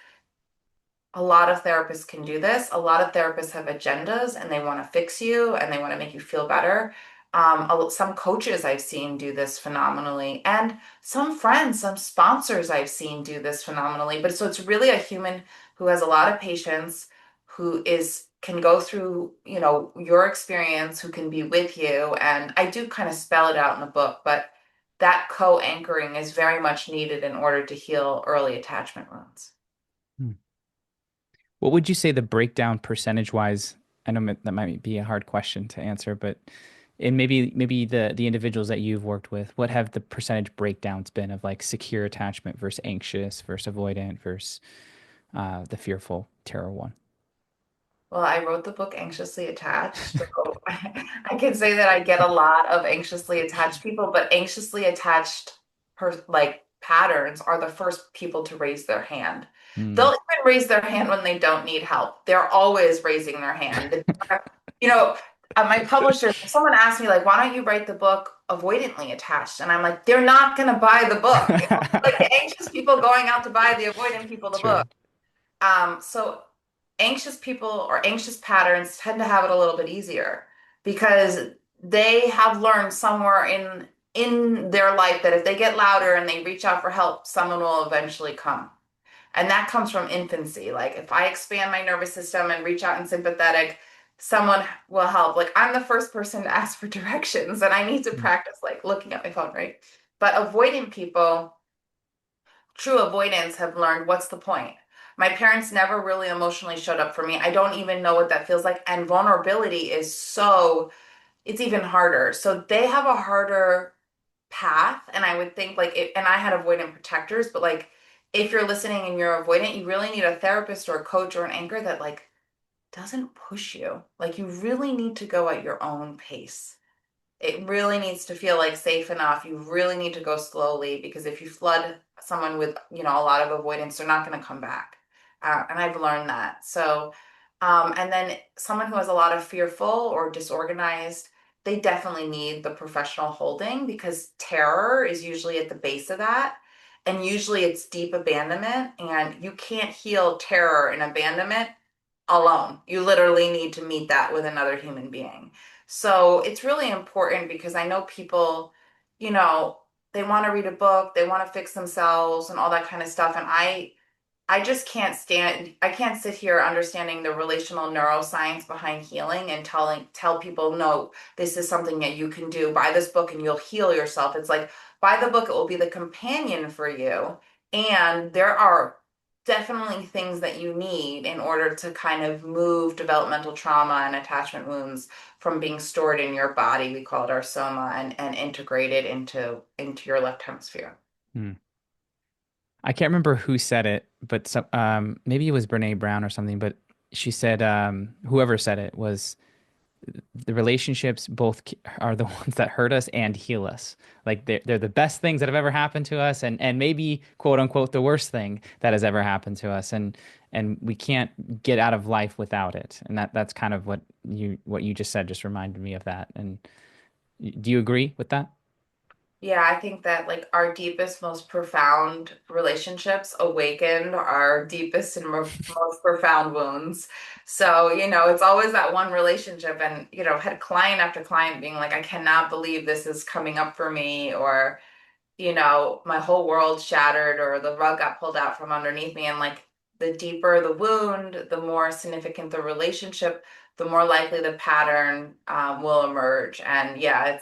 [SPEAKER 2] a lot of therapists can do this. A lot of therapists have agendas and they want to fix you and they want to make you feel better. Some coaches I've seen do this phenomenally, and some friends, some sponsors I've seen do this phenomenally. But so it's really a human who has a lot of patience, who is can go through, your experience, who can be with you. And I do kind of spell it out in the book, but that co-anchoring is very much needed in order to heal early attachment wounds.
[SPEAKER 1] What would you say the breakdown percentage wise? I know that might be a hard question to answer, but and maybe the individuals that you've worked with, what have the percentage breakdowns been of like secure attachment versus anxious versus avoidant versus the fearful terror one?
[SPEAKER 2] Well, I wrote the book Anxiously Attached. So I can say that I get a lot of anxiously attached people, but anxiously attached patterns are the first people to raise their hand. They'll
[SPEAKER 1] Mm.
[SPEAKER 2] even raise their hand when they don't need help. They're always raising their hand. You know, my publisher, someone asked me, like, why don't you write the book Avoidantly Attached? And I'm like, they're not going to buy the book. Like the anxious people going out to buy the avoidant people the
[SPEAKER 1] True.
[SPEAKER 2] book. So anxious people or anxious patterns tend to have it a little bit easier because they have learned somewhere in their life that if they get louder and they reach out for help, someone will eventually come. And that comes from infancy. Like if I expand my nervous system and reach out and sympathetic, someone will help. Like I'm the first person to ask for directions and I need to
[SPEAKER 1] Mm.
[SPEAKER 2] practice like looking at my phone, right? But avoiding people, true avoidance, have learned what's the point? My parents never really emotionally showed up for me. I don't even know what that feels like. And vulnerability is it's even harder. So they have a harder path. And I would think like and I had avoidant protectors, but like if you're listening and you're avoidant, you really need a therapist or a coach or an anchor that like doesn't push you. Like you really need to go at your own pace. It really needs to feel like safe enough. You really need to go slowly because if you flood someone with, a lot of avoidance, they're not going to come back. And I've learned that. So, and then someone who has a lot of fearful or disorganized, they definitely need the professional holding because terror is usually at the base of that. And usually it's deep abandonment, and you can't heal terror and abandonment alone. You literally need to meet that with another human being. So it's really important because I know people, you know, they want to read a book, they want to fix themselves and all that kind of stuff. And I just can't stand, I can't sit here understanding the relational neuroscience behind healing and tell people, no, this is something that you can do. Buy this book and you'll heal yourself. It's like, buy the book, it will be the companion for you. And there are definitely things that you need in order to kind of move developmental trauma and attachment wounds from being stored in your body. We call it our soma and integrate it into your left hemisphere.
[SPEAKER 1] Hmm. I can't remember who said it, but maybe it was Brene Brown or something. But she said, whoever said it was the relationships are the ones that hurt us and heal us. Like they're the best things that have ever happened to us, and maybe quote unquote the worst thing that has ever happened to us. And we can't get out of life without it. And that's kind of what you just said just reminded me of that. And do you agree with that?
[SPEAKER 2] Yeah, I think that like our deepest, most profound relationships awakened our deepest and most profound wounds. So, it's always that one relationship. And, had client after client being like, I cannot believe this is coming up for me, or, my whole world shattered, or the rug got pulled out from underneath me. And like the deeper the wound, the more significant the relationship, the more likely the pattern will emerge. And yeah,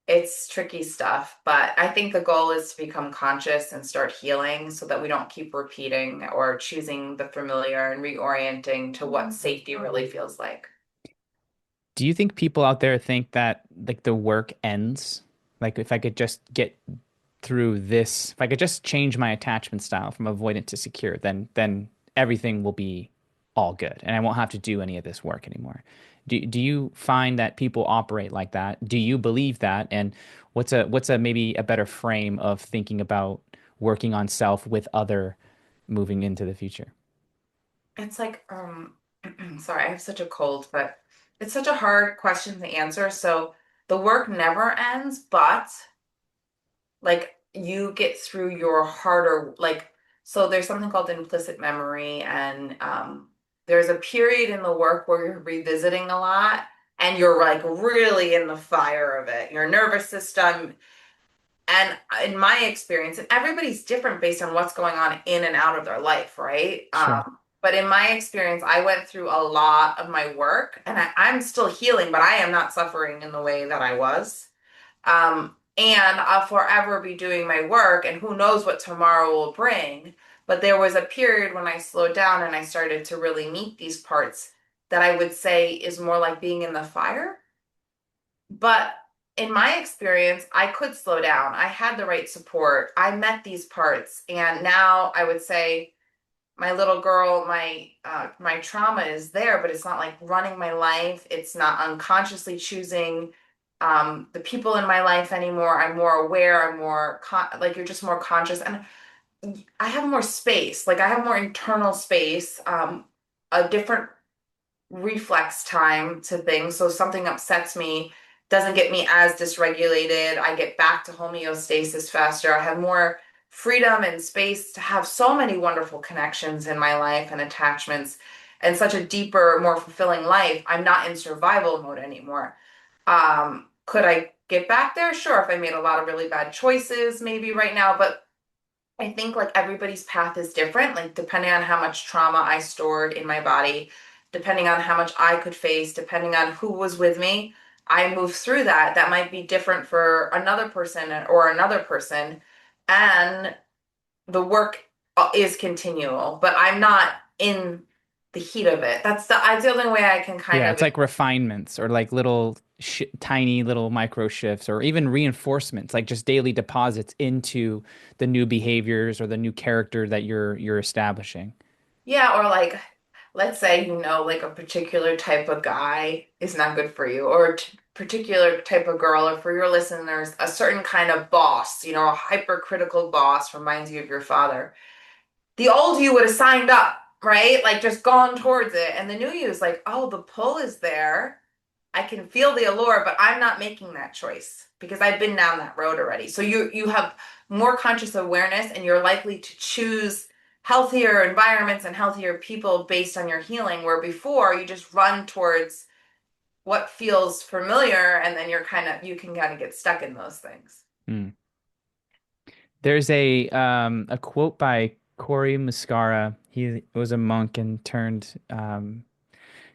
[SPEAKER 2] it's tricky stuff, but I think the goal is to become conscious and start healing so that we don't keep repeating or choosing the familiar and reorienting to what safety really feels like.
[SPEAKER 1] Do you think people out there think that like the work ends? Like if I could just get through this, if I could just change my attachment style from avoidant to secure, then everything will be all good and I won't have to do any of this work anymore. Do you find that people operate like that? Do you believe that? And what's a maybe a better frame of thinking about working on self with other moving into the future?
[SPEAKER 2] It's like, sorry, I have such a cold, but it's such a hard question to answer. So the work never ends, but like you get through your harder, like, so there's something called implicit memory, and there's a period in the work where you're revisiting a lot and you're like really in the fire of it. Your nervous system, and in my experience, and everybody's different based on what's going on in and out of their life, right?
[SPEAKER 1] Sure.
[SPEAKER 2] But in my experience, I went through a lot of my work, and I'm still healing, but I am not suffering in the way that I was. And I'll forever be doing my work, and who knows what tomorrow will bring. But there was a period when I slowed down and I started to really meet these parts that I would say is more like being in the fire. But in my experience, I could slow down. I had the right support. I met these parts, and now I would say my little girl, my trauma is there, but it's not like running my life. It's not unconsciously choosing the people in my life anymore. I'm more aware. I'm more like you're just more conscious, and I have more space. Like I have more internal space, a different reflex time to things. So something upsets me, doesn't get me as dysregulated. I get back to homeostasis faster. I have more freedom and space to have so many wonderful connections in my life and attachments and such a deeper, more fulfilling life. I'm not in survival mode anymore. Could I get back there? Sure, if I made a lot of really bad choices, maybe right now, but I think like everybody's path is different, like depending on how much trauma I stored in my body, depending on how much I could face, depending on who was with me, I moved through that. That might be different for another person or another person. And the work is continual, but I'm not in the heat of it. That's the only way I can kind
[SPEAKER 1] Yeah,
[SPEAKER 2] of,
[SPEAKER 1] it's like refinements or like little tiny little micro shifts or even reinforcements, like just daily deposits into the new behaviors or the new character that you're establishing.
[SPEAKER 2] Yeah, or like, let's say like a particular type of guy is not good for you, or a particular type of girl, or for your listeners, a certain kind of boss, a hypercritical boss reminds you of your father. The old you would have signed up, right? Like just gone towards it. And the new you is like, oh, the pull is there. I can feel the allure, but I'm not making that choice because I've been down that road already. So you have more conscious awareness and you're likely to choose healthier environments and healthier people based on your healing, where before you just run towards what feels familiar and then you can kind of get stuck in those things.
[SPEAKER 1] Mm. There's a quote by Corey Muscara. He was a monk and turned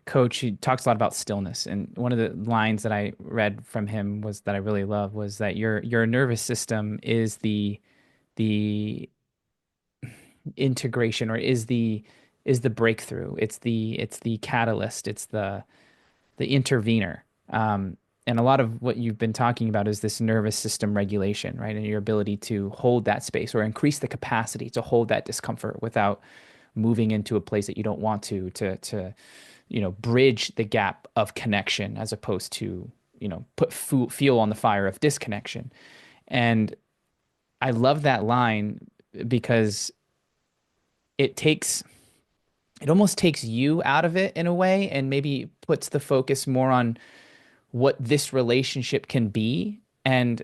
[SPEAKER 1] coach. He talks a lot about stillness, and one of the lines that I read from him was that I really love was that your nervous system is the integration or is the breakthrough. It's the catalyst. It's the intervener. And a lot of what you've been talking about is this nervous system regulation, right? And your ability to hold that space or increase the capacity to hold that discomfort without moving into a place that you don't want to bridge the gap of connection as opposed to, put fuel on the fire of disconnection. And I love that line because it takes it almost takes you out of it in a way and maybe puts the focus more on what this relationship can be. And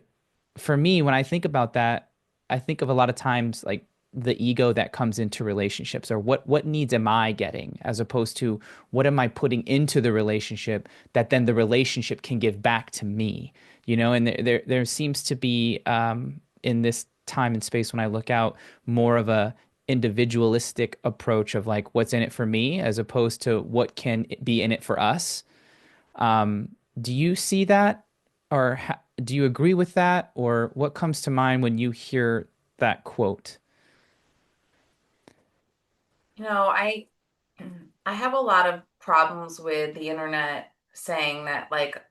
[SPEAKER 1] for me, when I think about that, I think of a lot of times like the ego that comes into relationships or what needs am I getting as opposed to what am I putting into the relationship that then the relationship can give back to me, and there seems to be in this time and space when I look out more of a individualistic approach of like what's in it for me as opposed to what can be in it for us. um, do you see that, or do you agree with that, or what comes to mind when you hear that quote?
[SPEAKER 2] You know, I I have a lot of problems with the internet saying that like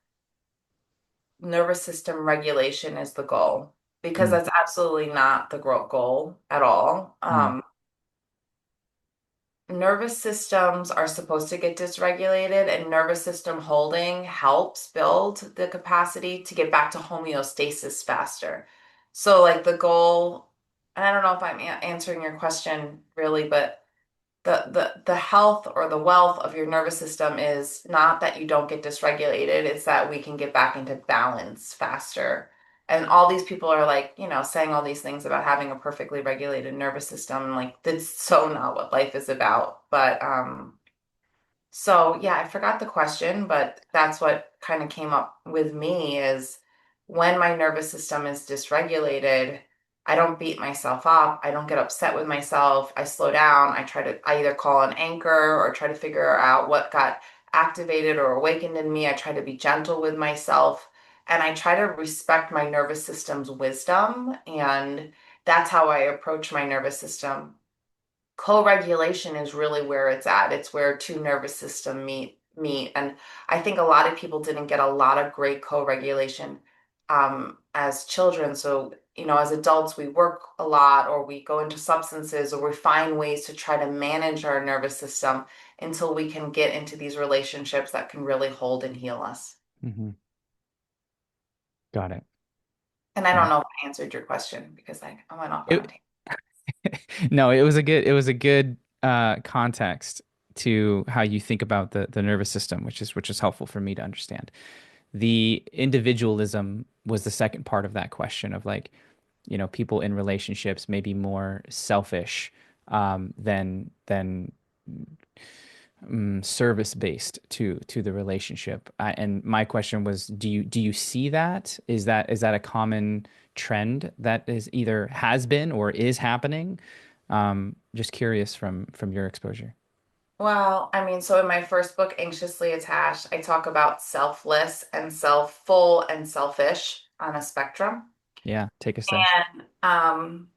[SPEAKER 2] nervous system regulation is the goal because
[SPEAKER 1] Mm,
[SPEAKER 2] that's absolutely not the goal at all.
[SPEAKER 1] mm,
[SPEAKER 2] Nervous systems are supposed to get dysregulated, and nervous system holding helps build the capacity to get back to homeostasis faster. So, like the goal, and I don't know if I'm answering your question really, but the health or the wealth of your nervous system is not that you don't get dysregulated, it's that we can get back into balance faster. And all these people are like, saying all these things about having a perfectly regulated nervous system. Like, that's so not what life is about. But so yeah, I forgot the question, but that's what kind of came up with me is when my nervous system is dysregulated, I don't beat myself up. I don't get upset with myself. I slow down. I either call an anchor or try to figure out what got activated or awakened in me. I try to be gentle with myself and I try to respect my nervous system's wisdom. And that's how I approach my nervous system. Co-regulation is really where it's at. It's where two nervous system meet. And I think a lot of people didn't get a lot of great co-regulation as children. So, as adults, we work a lot or we go into substances or we find ways to try to manage our nervous system until we can get into these relationships that can really hold and heal us.
[SPEAKER 1] hmm. Got it.
[SPEAKER 2] And I don't
[SPEAKER 1] Yeah.
[SPEAKER 2] know if I answered your question because I went off on a
[SPEAKER 1] It,
[SPEAKER 2] tangent.
[SPEAKER 1] no, it was a good context to how you think about the nervous system, which is helpful for me to understand. The individualism was the second part of that question of like, people in relationships may be more selfish than service based to the relationship. And my question was, do you see that? Is that a common trend that is either has been or is happening? Just curious from your exposure.
[SPEAKER 2] Well, I mean, so in my first book, Anxiously Attached, I talk about selfless and self-full and selfish on a spectrum.
[SPEAKER 1] Yeah, take us there.
[SPEAKER 2] And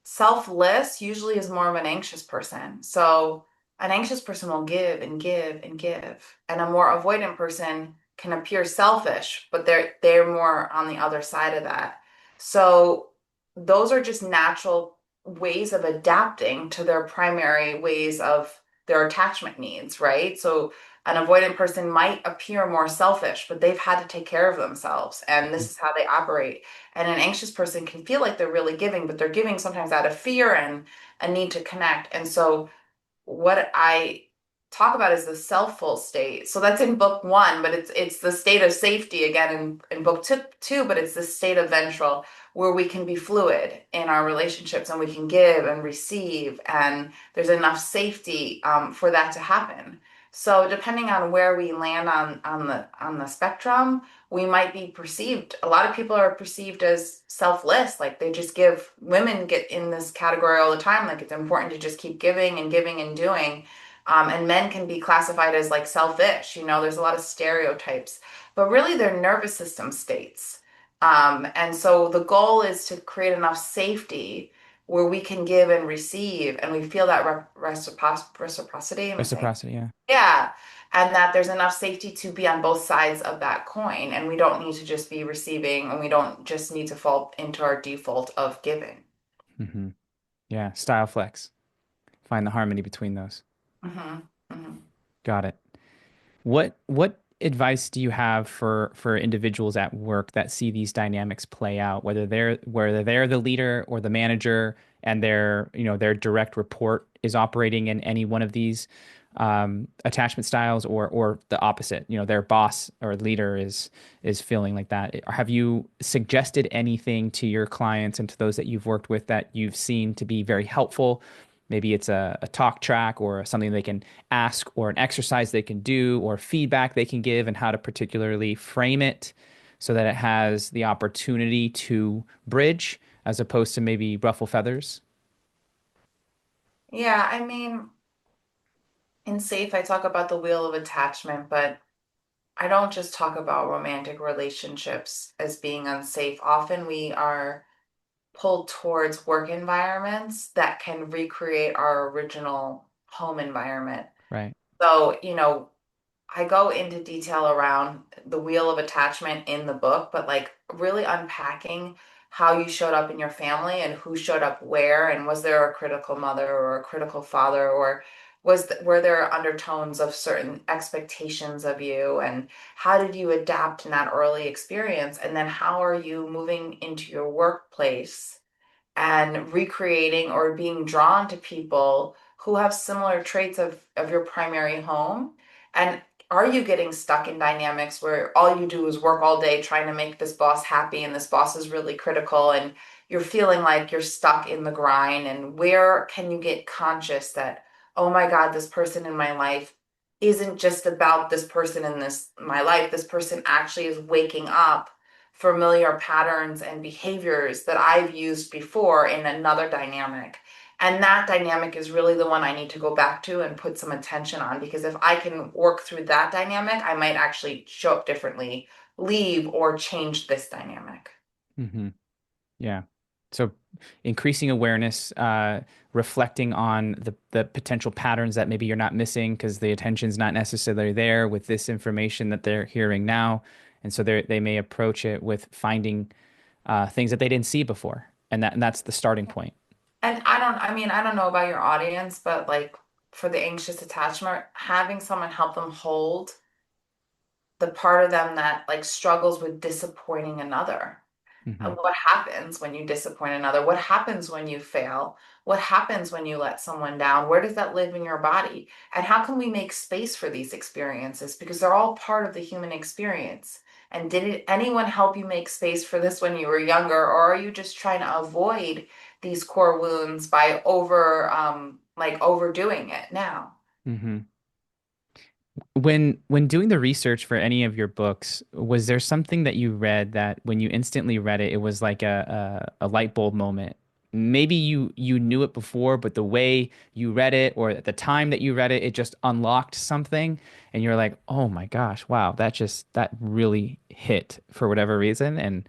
[SPEAKER 2] selfless usually is more of an anxious person. So an anxious person will give and give and give. And a more avoidant person can appear selfish, but they're more on the other side of that. So those are just natural ways of adapting to their primary ways of their attachment needs, right? So an avoidant person might appear more selfish, but they've had to take care of themselves, and this is how they operate. And an anxious person can feel like they're really giving, but they're giving sometimes out of fear and a need to connect. And so what I talk about is the selfful state. So that's in book one, but it's the state of safety again in book two, but it's the state of ventral where we can be fluid in our relationships and we can give and receive, and there's enough safety for that to happen. So depending on where we land on the spectrum, we might be perceived. A lot of people are perceived as selfless, like they just give. Women get in this category all the time, like it's important to just keep giving and doing. And men can be classified as like selfish. There's a lot of stereotypes, but really they're nervous system states. And so the goal is to create enough safety where we can give and receive, and we feel that reciprocity. Am I saying?
[SPEAKER 1] Reciprocity, yeah.
[SPEAKER 2] Yeah. And that there's enough safety to be on both sides of that coin. And we don't need to just be receiving, and we don't just need to fall into our default of giving.
[SPEAKER 1] Hmm. Yeah. Style flex. Find the harmony between those.
[SPEAKER 2] Hmm. Hmm.
[SPEAKER 1] Got it. What advice do you have for individuals at work that see these dynamics play out, whether they're the leader or the manager, and their direct report is operating in any one of these attachment styles, or the opposite, their boss or leader is feeling like that. Have you suggested anything to your clients and to those that you've worked with that you've seen to be very helpful? Maybe it's a talk track or something they can ask, or an exercise they can do, or feedback they can give, and how to particularly frame it so that it has the opportunity to bridge as opposed to maybe ruffle feathers.
[SPEAKER 2] Yeah, I mean, in SAFE, I talk about the wheel of attachment, but I don't just talk about romantic relationships as being unsafe. Often we are pulled towards work environments that can recreate our original home environment.
[SPEAKER 1] Right.
[SPEAKER 2] So, I go into detail around the wheel of attachment in the book, but like really unpacking how you showed up in your family and who showed up where, and was there a critical mother or a critical father, or were there undertones of certain expectations of you, and how did you adapt in that early experience, and then how are you moving into your workplace and recreating or being drawn to people who have similar traits of your primary home? And are you getting stuck in dynamics where all you do is work all day trying to make this boss happy, and this boss is really critical, and you're feeling like you're stuck in the grind? And where can you get conscious that, oh my God, this person in my life isn't just about this person in this my life. This person actually is waking up familiar patterns and behaviors that I've used before in another dynamic. And that dynamic is really the one I need to go back to and put some attention on, because if I can work through that dynamic, I might actually show up differently, leave, or change this dynamic.
[SPEAKER 1] Hmm. Yeah. So increasing awareness, reflecting on the potential patterns that maybe you're not missing because the attention's not necessarily there with this information that they're hearing now. And so they may approach it with finding things that they didn't see before. And that's the starting point.
[SPEAKER 2] And I don't know about your audience, but like for the anxious attachment, having someone help them hold the part of them that like struggles with disappointing another.
[SPEAKER 1] Hmm.
[SPEAKER 2] And what happens when you disappoint another? What happens when you fail? What happens when you let someone down? Where does that live in your body? And how can we make space for these experiences? Because they're all part of the human experience. And anyone help you make space for this when you were younger, or are you just trying to avoid these core wounds by like overdoing it now?
[SPEAKER 1] Hmm. When doing the research for any of your books, was there something that you read that when you instantly read it, it was like a light bulb moment? Maybe you knew it before, but the way you read it, or at the time that you read it, it just unlocked something, and you're like, "Oh my gosh, wow, that really hit for whatever reason." And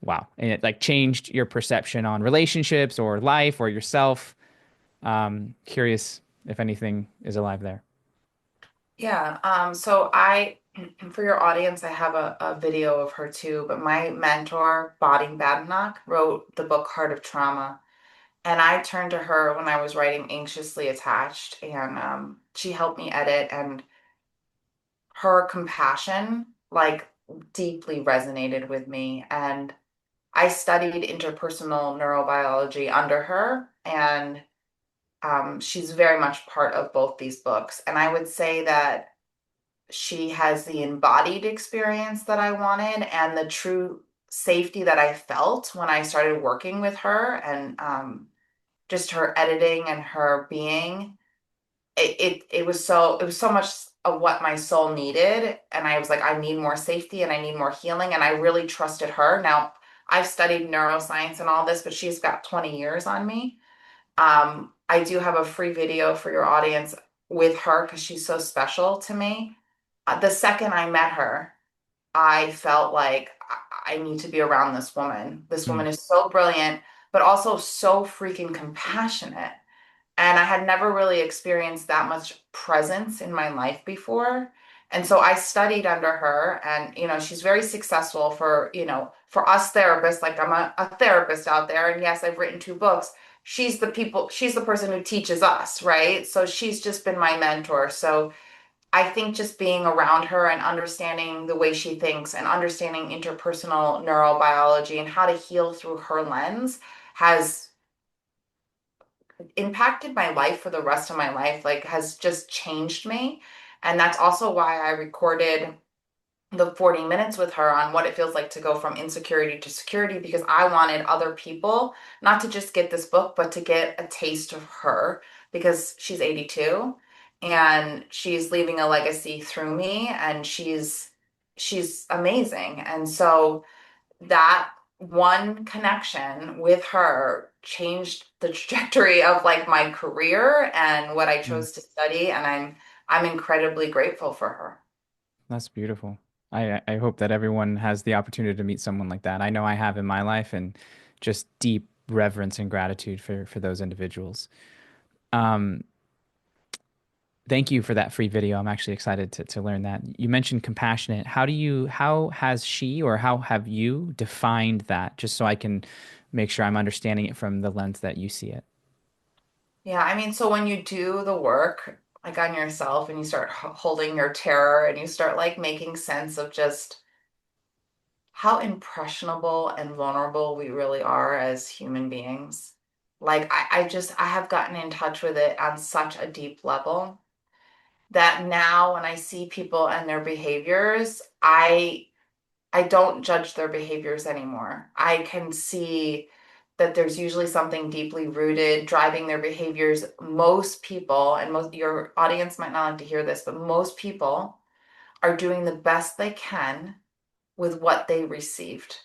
[SPEAKER 1] wow, and it like changed your perception on relationships or life or yourself. Curious if anything is alive there.
[SPEAKER 2] Yeah. So I And for your audience, I have a video of her too. But my mentor, Baum wrote the book Heart of Trauma. And I turned to her when I was writing Anxiously Attached, and she helped me edit. And her compassion, like, deeply resonated with me. And I studied interpersonal neurobiology under her, and she's very much part of both these books. And I would say that she has the embodied experience that I wanted and the true safety that I felt when I started working with her, and just her editing and her being. It was so much of what my soul needed, and I was like, I need more safety and I need more healing, and I really trusted her. Now, I've studied neuroscience and all this, but she's got 20 years on me. I do have a free video for your audience with her because she's so special to me. The second I met her, I felt like I need to be around this woman. This
[SPEAKER 1] Mm,
[SPEAKER 2] woman is so brilliant, but also so freaking compassionate. And I had never really experienced that much presence in my life before. And so I studied under her, and she's very successful for us therapists. Like, I'm a therapist out there, and yes, I've written 2 books. She's the person who teaches us, right? So she's just been my mentor. So I think just being around her and understanding the way she thinks and understanding interpersonal neurobiology and how to heal through her lens has impacted my life for the rest of my life, like, has just changed me. And that's also why I recorded the 40 minutes with her on what it feels like to go from insecurity to security, because I wanted other people not to just get this book, but to get a taste of her, because she's 82 and she's leaving a legacy through me, and she's amazing. And so that one connection with her changed the trajectory of, like, my career and what I
[SPEAKER 1] mm.
[SPEAKER 2] chose to study, and I'm incredibly grateful for her.
[SPEAKER 1] That's beautiful. I hope that everyone has the opportunity to meet someone like that. I know I have in my life, and just deep reverence and gratitude for those individuals. Um, Thank you for that free video. I'm actually excited to learn that. You mentioned compassionate. How has she or how have you defined that? Just so I can make sure I'm understanding it from the lens that you see it.
[SPEAKER 2] Yeah, I mean, so when you do the work, like, on yourself, and you start holding your terror, and you start, like, making sense of just how impressionable and vulnerable we really are as human beings. Like, I have gotten in touch with it on such a deep level that now when I see people and their behaviors, I don't judge their behaviors anymore. I can see that there's usually something deeply rooted driving their behaviors. Most people, and most your audience might not like to hear this, but most people are doing the best they can with what they received.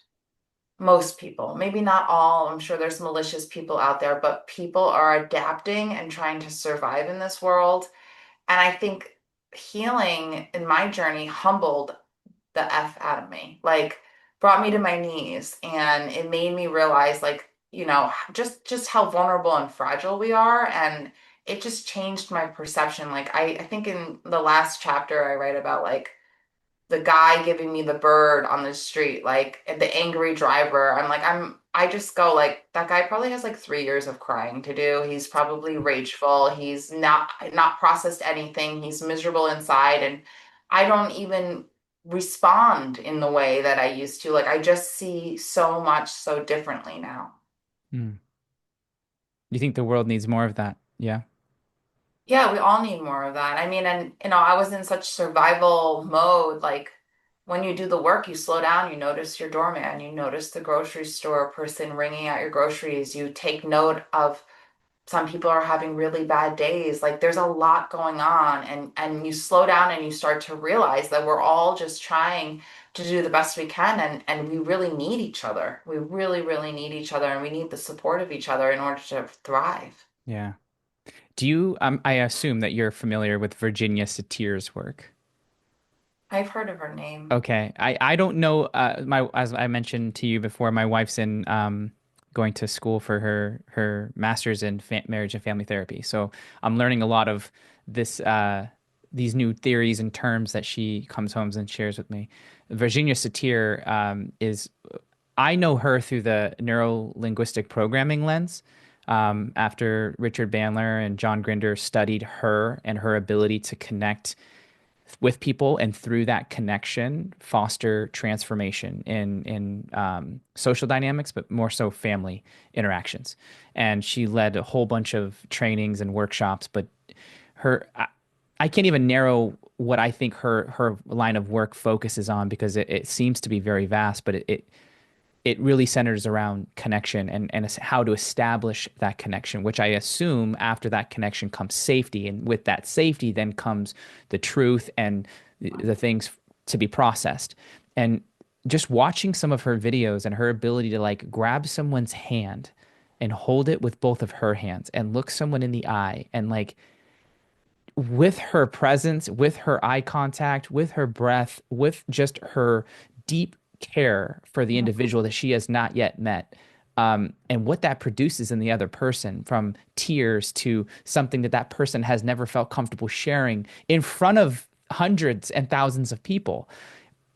[SPEAKER 2] Most people, maybe not all. I'm sure there's malicious people out there, but people are adapting and trying to survive in this world. And I think healing in my journey humbled the F out of me, like, brought me to my knees, and it made me realize, like, just how vulnerable and fragile we are. And it just changed my perception. Like, I think in the last chapter I write about, like, the guy giving me the bird on the street, like, the angry driver. I just go, like, that guy probably has like 3 years of crying to do. He's probably rageful. He's not processed anything. He's miserable inside. And I don't even respond in the way that I used to. Like, I just see so much so differently now.
[SPEAKER 1] Mm. You think the world needs more of that? Yeah.
[SPEAKER 2] Yeah, we all need more of that. I mean, and I was in such survival mode. Like, when you do the work, you slow down, you notice your doorman, you notice the grocery store person ringing out your groceries, you take note of some people are having really bad days. Like, there's a lot going on, and you slow down and you start to realize that we're all just trying to do the best we can, and we really need each other. We really, really need each other, and we need the support of each other in order to thrive.
[SPEAKER 1] Yeah. I assume that you're familiar with Virginia Satir's work.
[SPEAKER 2] I've heard of her name.
[SPEAKER 1] Okay. I don't know, as I mentioned to you before, my wife's in going to school for her master's in fa marriage and family therapy. So I'm learning a lot of this these new theories and terms that she comes home and shares with me. Virginia Satir is I know her through the neuro linguistic programming lens. After Richard Bandler and John Grinder studied her and her ability to connect with people, and through that connection foster transformation in social dynamics, but more so family interactions. And she led a whole bunch of trainings and workshops. But her, I can't even narrow what I think her line of work focuses on, because it seems to be very vast. But it really centers around connection and how to establish that connection, which I assume after that connection comes safety. And with that safety, then comes the truth and the things to be processed. And just watching some of her videos and her ability to like grab someone's hand and hold it with both of her hands and look someone in the eye, and like with her presence, with her eye contact, with her breath, with just her deep care for the individual that she has not yet met. And what that produces in the other person, from tears to something that that person has never felt comfortable sharing in front of hundreds and thousands of people,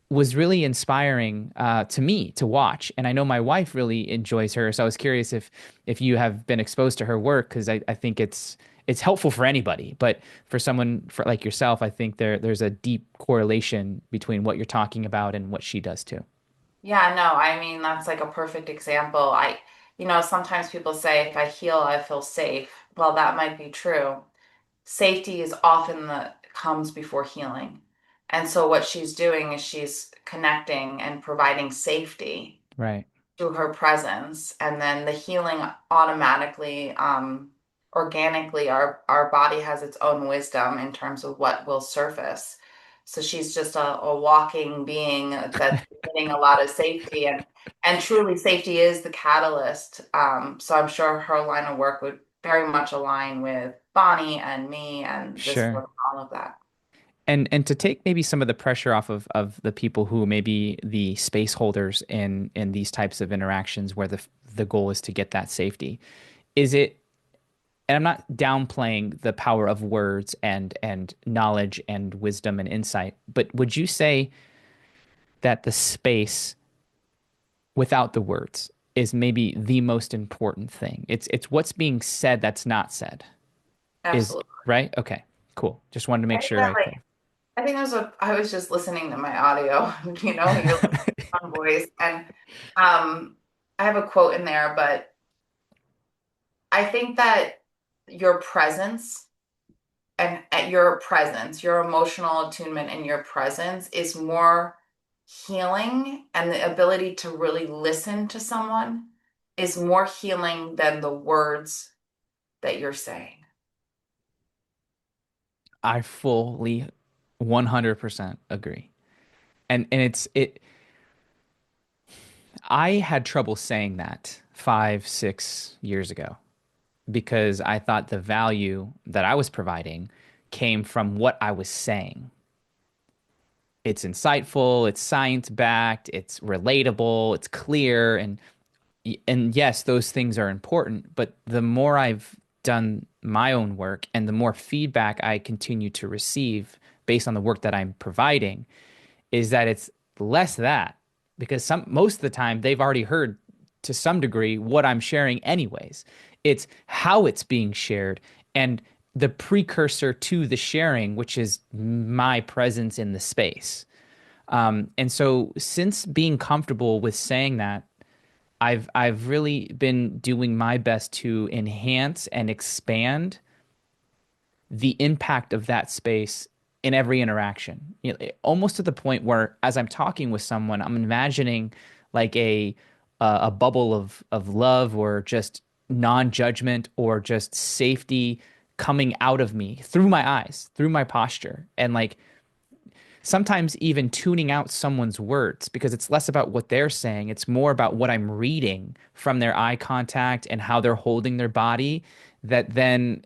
[SPEAKER 1] was really inspiring to me to watch. And I know my wife really enjoys her. So I was curious if you have been exposed to her work, because I think it's helpful for anybody. But for someone like yourself, I think there's a deep correlation between what you're talking about and what she does too.
[SPEAKER 2] Yeah, no, I mean, that's like a perfect example. Sometimes people say if I heal, I feel safe. Well, that might be true. Safety is often the comes before healing. And so what she's doing is she's connecting and providing safety
[SPEAKER 1] Right.
[SPEAKER 2] through her presence, and then the healing automatically, organically, our body has its own wisdom in terms of what will surface. So she's just a walking being that's getting a lot of safety, and truly safety is the catalyst. So I'm sure her line of work would very much align with Bonnie and me and this
[SPEAKER 1] Sure.
[SPEAKER 2] work, all of that.
[SPEAKER 1] And to take maybe some of the pressure off of the people who may be the space holders in these types of interactions, where the goal is to get that safety. Is it, and I'm not downplaying the power of words and knowledge and wisdom and insight, but would you say that the space without the words is maybe the most important thing? It's what's being said that's not said. Is
[SPEAKER 2] Absolutely.
[SPEAKER 1] right? Okay, cool. Just wanted to make
[SPEAKER 2] I think
[SPEAKER 1] sure
[SPEAKER 2] that
[SPEAKER 1] I
[SPEAKER 2] like
[SPEAKER 1] clear.
[SPEAKER 2] I think I was just listening to my audio, your own voice. And I have a quote in there, but I think that your presence and at your presence, your emotional attunement and your presence is more healing, and the ability to really listen to someone is more healing than the words that you're saying.
[SPEAKER 1] I fully 100% agree. And I had trouble saying that 5, 6 years ago, because I thought the value that I was providing came from what I was saying. It's insightful, it's science backed, it's relatable, it's clear, and yes, those things are important, but the more I've done my own work and the more feedback I continue to receive based on the work that I'm providing, is that it's less that, because most of the time they've already heard to some degree what I'm sharing anyways. It's how it's being shared and the precursor to the sharing, which is my presence in the space. And so since being comfortable with saying that, I've really been doing my best to enhance and expand the impact of that space in every interaction. Almost to the point where, as I'm talking with someone, I'm imagining like a bubble of love, or just non-judgment, or just safety coming out of me through my eyes, through my posture, and like sometimes even tuning out someone's words, because it's less about what they're saying. It's more about what I'm reading from their eye contact and how they're holding their body, that then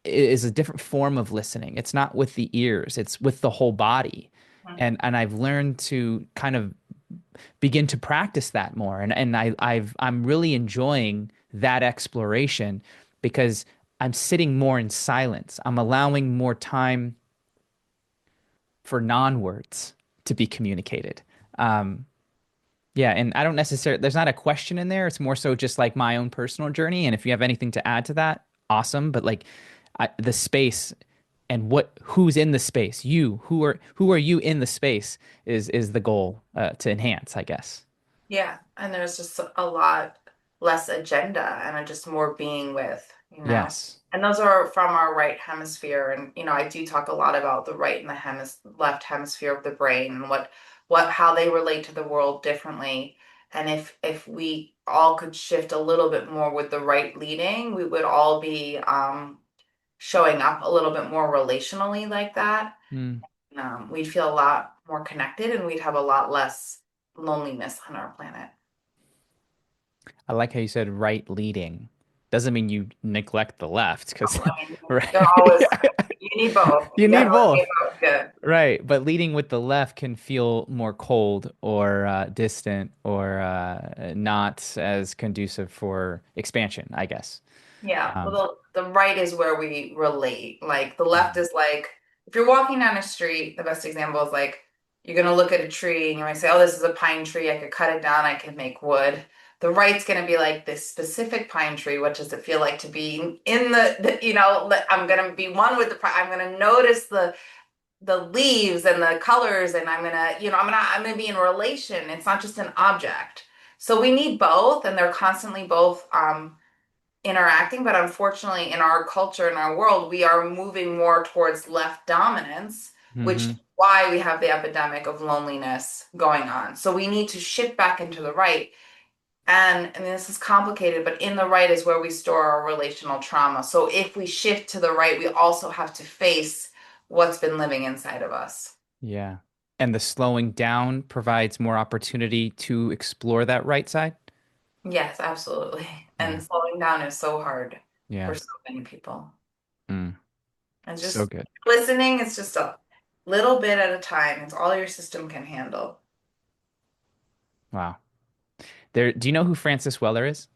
[SPEAKER 1] is a different form of listening. It's not with the ears, it's with the whole body. And I've learned to kind of begin to practice that more. And I'm really enjoying that exploration, because I'm sitting more in silence. I'm allowing more time for non-words to be communicated. Um, yeah, and I don't necessarily, there's not a question in there. It's more so just like my own personal journey. And if you have anything to add to that, awesome. But like the space and who's in the space, who are you in the space is the goal to enhance, I guess.
[SPEAKER 2] Yeah, and there's just a lot less agenda and just more being with, you know.
[SPEAKER 1] Yes.
[SPEAKER 2] And those are from our right hemisphere. And, I do talk a lot about the right and the left hemisphere of the brain and how they relate to the world differently. And if we all could shift a little bit more with the right leading, we would all be showing up a little bit more relationally like that.
[SPEAKER 1] Mm.
[SPEAKER 2] We'd feel a lot more connected and we'd have a lot less loneliness on our planet.
[SPEAKER 1] I like how you said right leading. Doesn't mean you neglect the left, because
[SPEAKER 2] I mean, they're always,
[SPEAKER 1] right.
[SPEAKER 2] you need both.
[SPEAKER 1] You
[SPEAKER 2] You
[SPEAKER 1] need
[SPEAKER 2] definitely need
[SPEAKER 1] both.
[SPEAKER 2] both. Good.
[SPEAKER 1] Right, but leading with the left can feel more cold or distant or not as conducive for expansion, I guess.
[SPEAKER 2] Yeah.
[SPEAKER 1] Um,
[SPEAKER 2] Well, the right is where we relate. Like the left
[SPEAKER 1] mhm.
[SPEAKER 2] is like, if you're walking down a street, the best example is like, you're going to look at a tree and you might say, oh, this is a pine tree. I could cut it down. I could make wood. The right's going to be like this specific pine tree. What does it feel like to be in I'm going to be one with the pine. I'm going to notice the leaves and the colors and I'm gonna be in relation. It's not just an object. So we need both and they're constantly both interacting, but unfortunately in our culture, in our world, we are moving more towards left dominance, which is
[SPEAKER 1] Mhm.
[SPEAKER 2] why we have the epidemic of loneliness going on. So we need to shift back into the right. And I mean, this is complicated, but in the right is where we store our relational trauma. So if we shift to the right, we also have to face what's been living inside of us.
[SPEAKER 1] Yeah. And the slowing down provides more opportunity to explore that right side.
[SPEAKER 2] Yes, absolutely.
[SPEAKER 1] Yeah.
[SPEAKER 2] And slowing down is so hard for
[SPEAKER 1] Yeah.
[SPEAKER 2] so many people.
[SPEAKER 1] Mm.
[SPEAKER 2] And
[SPEAKER 1] So
[SPEAKER 2] just
[SPEAKER 1] good.
[SPEAKER 2] listening, it's just a little bit at a time. It's all your system can handle.
[SPEAKER 1] Wow. Do you know who Francis Weller is?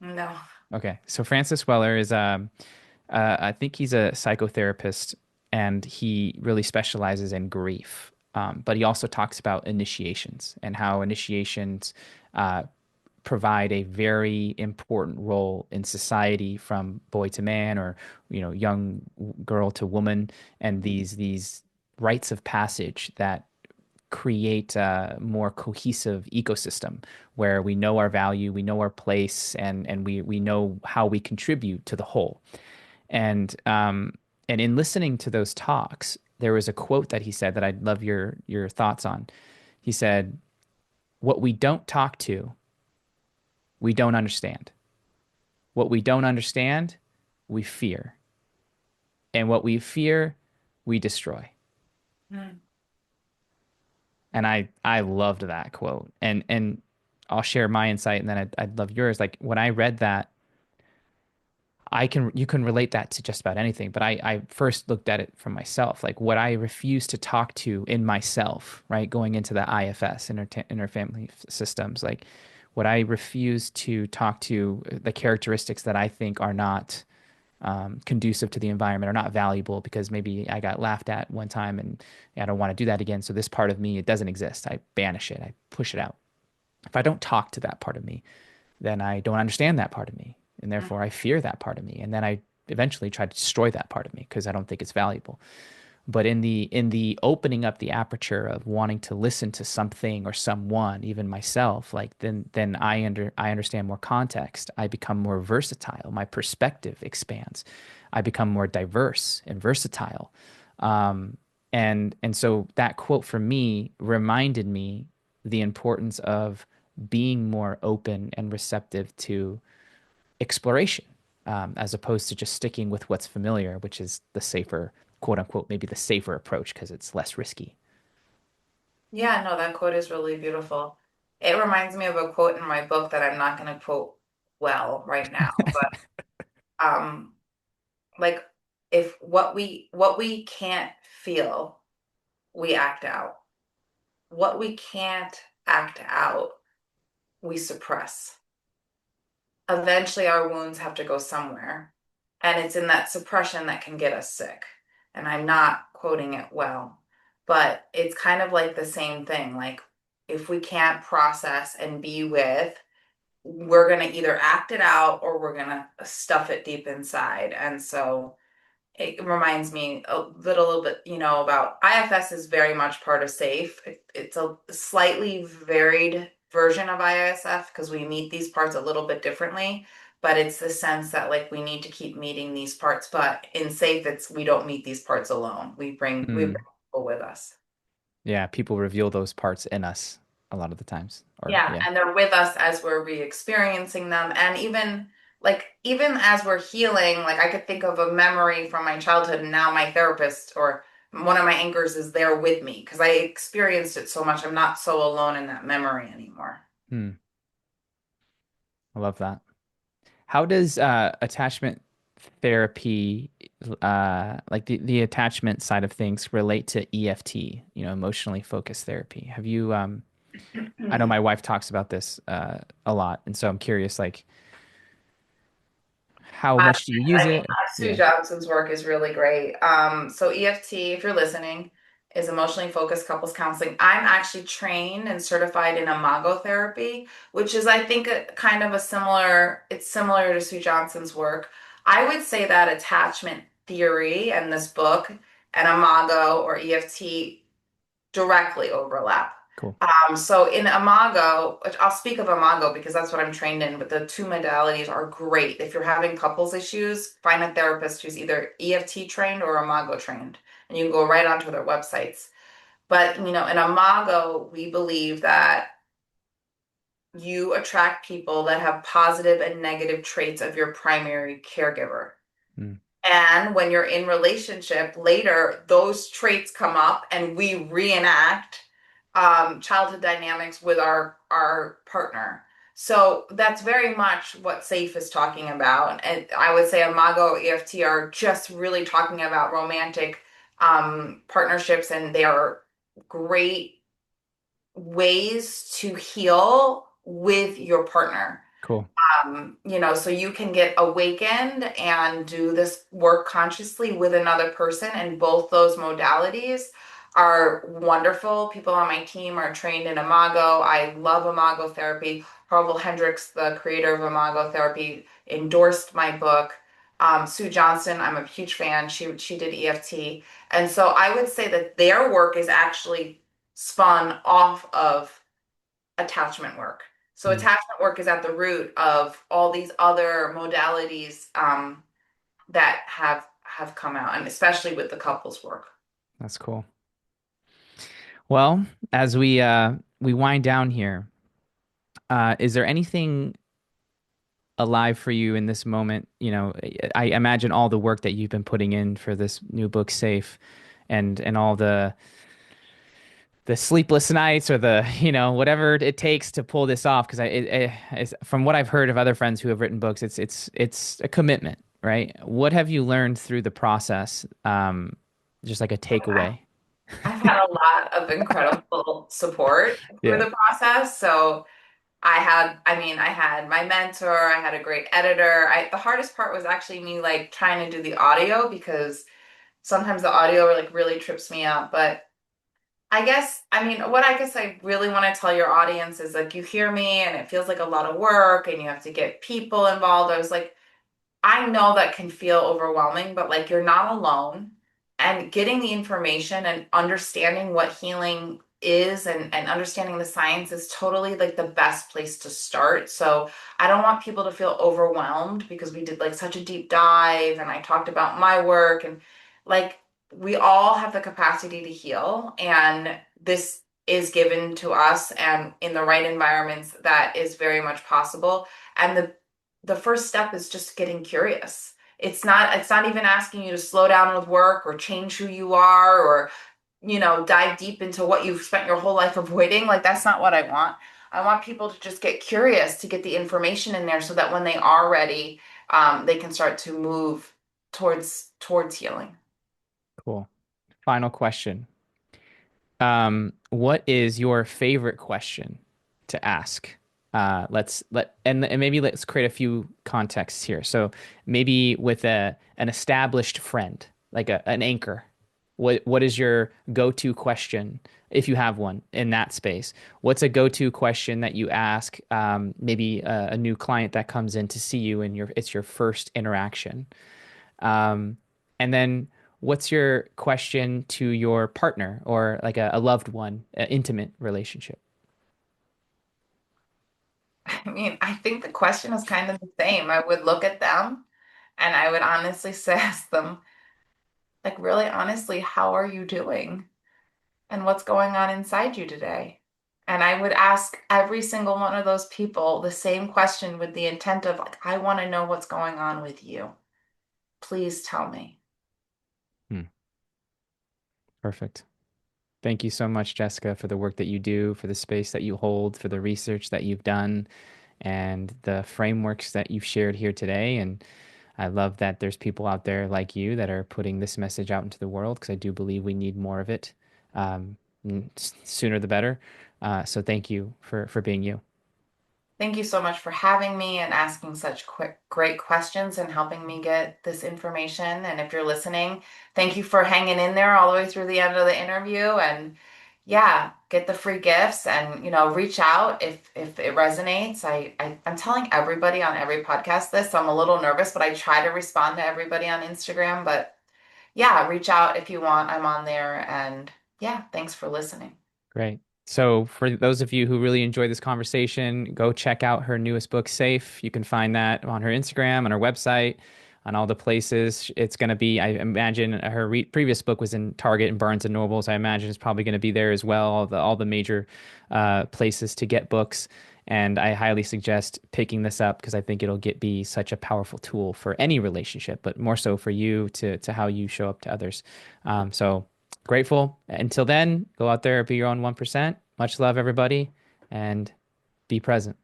[SPEAKER 2] No.
[SPEAKER 1] Okay. So Francis Weller is I think he's a psychotherapist and he really specializes in grief. But he also talks about initiations and how initiations uh, provide a very important role in society from boy to man or young girl to woman, and these rites of passage that create a more cohesive ecosystem where we know our value, we know our place, and we know how we contribute to the whole. And in listening to those talks, there was a quote that he said that I'd love your thoughts on. He said, "What we don't talk to, we don't understand. What we don't understand, we fear. And what we fear, we destroy."
[SPEAKER 2] Mm.
[SPEAKER 1] And I loved that quote. And I'll share my insight and then I'd love yours. Like when I read that, you can relate that to just about anything, but I first looked at it from myself, like what I refuse to talk to in myself, right? Going into the IFS, inner family systems, like what I refuse to talk to, the characteristics that I think are not conducive to the environment, are not valuable because maybe I got laughed at one time and I don't want to do that again. So this part of me, it doesn't exist. I banish it. I push it out. If I don't talk to that part of me, then I don't understand that part of me. And therefore I fear that part of me. And then I eventually try to destroy that part of me because I don't think it's valuable. But in the opening up the aperture of wanting to listen to something or someone, even myself, like then I understand more context. I become more versatile. My perspective expands. I become more diverse and versatile. Um, and so that quote for me reminded me the importance of being more open and receptive to exploration, as opposed to just sticking with what's familiar, which is the safer, quote unquote, maybe the safer approach because it's less risky.
[SPEAKER 2] Yeah, no, that quote is really beautiful. It reminds me of a quote in my book that I'm not going to quote well right now, but um, like if what we can't feel, we act out. What we can't act out, we suppress. Eventually our wounds have to go somewhere. And it's in that suppression that can get us sick. And I'm not quoting it well. but it's kind of like the same thing. Like if we can't process and be with, we're going to either act it out or we're going to stuff it deep inside. And so it reminds me a little bit, about IFS is very much part of SAFE. It's a slightly varied version of ISF because we meet these parts a little bit differently, but it's the sense that like we need to keep meeting these parts. But in SAFE, it's we don't meet these parts alone. We bring
[SPEAKER 1] Mm.
[SPEAKER 2] people with us.
[SPEAKER 1] Yeah, people reveal those parts in us a lot of the times. Or
[SPEAKER 2] Yeah,
[SPEAKER 1] yeah.
[SPEAKER 2] and they're with us as we're re-experiencing them. And even as we're healing, like I could think of a memory from my childhood and now my therapist or one of my anchors is there with me because I experienced it so much. I'm not so alone in that memory anymore.
[SPEAKER 1] Hmm. I love that. How does attachment therapy, like the attachment side of things, relate to EFT, emotionally focused therapy? Have you, I know my wife talks about this a lot, and so I'm curious, like, how
[SPEAKER 2] Uh,
[SPEAKER 1] much do you use
[SPEAKER 2] I mean,
[SPEAKER 1] it?
[SPEAKER 2] Sue
[SPEAKER 1] Yeah,
[SPEAKER 2] Johnson's work is really great. So EFT, if you're listening, is emotionally focused couples counseling. I'm actually trained and certified in imago therapy, which is, I think, a kind of a similar, it's similar to Sue Johnson's work. I would say that attachment theory and this book and imago or EFT directly overlap.
[SPEAKER 1] cool.
[SPEAKER 2] So in Imago, which I'll speak of Imago because that's what I'm trained in, but the two modalities are great. If you're having couples issues, find a therapist who's either EFT trained or Imago trained, and you can go right onto their websites. But in Imago, we believe that you attract people that have positive and negative traits of your primary caregiver.
[SPEAKER 1] Mm,
[SPEAKER 2] And when you're in relationship later, those traits come up and we reenact childhood dynamics with our partner. So that's very much what SAFE is talking about. And I would say Imago EFT are just really talking about romantic partnerships, and they are great ways to heal with your partner.
[SPEAKER 1] cool.
[SPEAKER 2] So you can get awakened and do this work consciously with another person, and both those modalities are wonderful. People on my team are trained in Imago. I love Imago therapy. Harville Hendricks, the creator of Imago therapy, endorsed my book. Sue Johnson, I'm a huge fan. She did EFT, and so I would say that their work is actually spun off of attachment work. So
[SPEAKER 1] Mm,
[SPEAKER 2] attachment work is at the root of all these other modalities that have come out, and especially with the couples work.
[SPEAKER 1] that's cool. Well, as we wind down here, is there anything alive for you in this moment? I imagine all the work that you've been putting in for this new book, Safe, and all the sleepless nights or the whatever it takes to pull this off. Because from what I've heard of other friends who have written books, it's a commitment, right? What have you learned through the process? Just like a takeaway.
[SPEAKER 2] I've had a lot of incredible support through
[SPEAKER 1] Yeah.
[SPEAKER 2] the process. So I had my mentor, I had a great editor. The hardest part was actually me like trying to do the audio because sometimes the audio like really trips me up. But what I guess I really want to tell your audience is like you hear me and it feels like a lot of work and you have to get people involved. I was like, I know that can feel overwhelming, but like you're not alone. And getting the information and understanding what healing is and understanding the science is totally like the best place to start. So I don't want people to feel overwhelmed because we did like such a deep dive and I talked about my work and like we all have the capacity to heal, and this is given to us, and in the right environments that is very much possible. And the first step is just getting curious. It's not even asking you to slow down with work or change who you are or dive deep into what you've spent your whole life avoiding. Like that's not what I want. I want people to just get curious, to get the information in there so that when they are ready, they can start to move towards healing.
[SPEAKER 1] Cool. Final question. What is your favorite question to ask? And maybe let's create a few contexts here. So maybe with an established friend, like an anchor. What is your go-to question if you have one in that space? What's a go-to question that you ask maybe a new client that comes in to see you and it's your first interaction? Um, and then what's your question to your partner or like a loved one, an intimate relationship?
[SPEAKER 2] I mean, I think the question is kind of the same. I would look at them and I would honestly say, ask them, like, really honestly, how are you doing? And what's going on inside you today? And I would ask every single one of those people the same question with the intent of, like, I want to know what's going on with you. Please tell me.
[SPEAKER 1] Hmm, perfect. Thank you so much, Jessica, for the work that you do, for the space that you hold, for the research that you've done, and the frameworks that you've shared here today. And I love that there's people out there like you that are putting this message out into the world because I do believe we need more of it. Um, Sooner the better. So thank you for being you.
[SPEAKER 2] Thank you so much for having me and asking such great questions and helping me get this information. And if you're listening, thank you for hanging in there all the way through the end of the interview. And yeah, get the free gifts and reach out if it resonates. I'm telling everybody on every podcast this. So I'm a little nervous, but I try to respond to everybody on Instagram. But yeah, reach out if you want. I'm on there. And yeah, thanks for listening.
[SPEAKER 1] Great. So, for those of you who really enjoyed this conversation, go check out her newest book, Safe. You can find that on her Instagram, on her website, on all the places. It's going to be, I imagine, her previous book was in Target and Barnes and Nobles. I imagine it's probably going to be there as well, all the major places to get books. And I highly suggest picking this up because I think be such a powerful tool for any relationship, but more so for you to how you show up to others. So grateful. Until then, go out there, be your own 1%. Much love, everybody, and be present.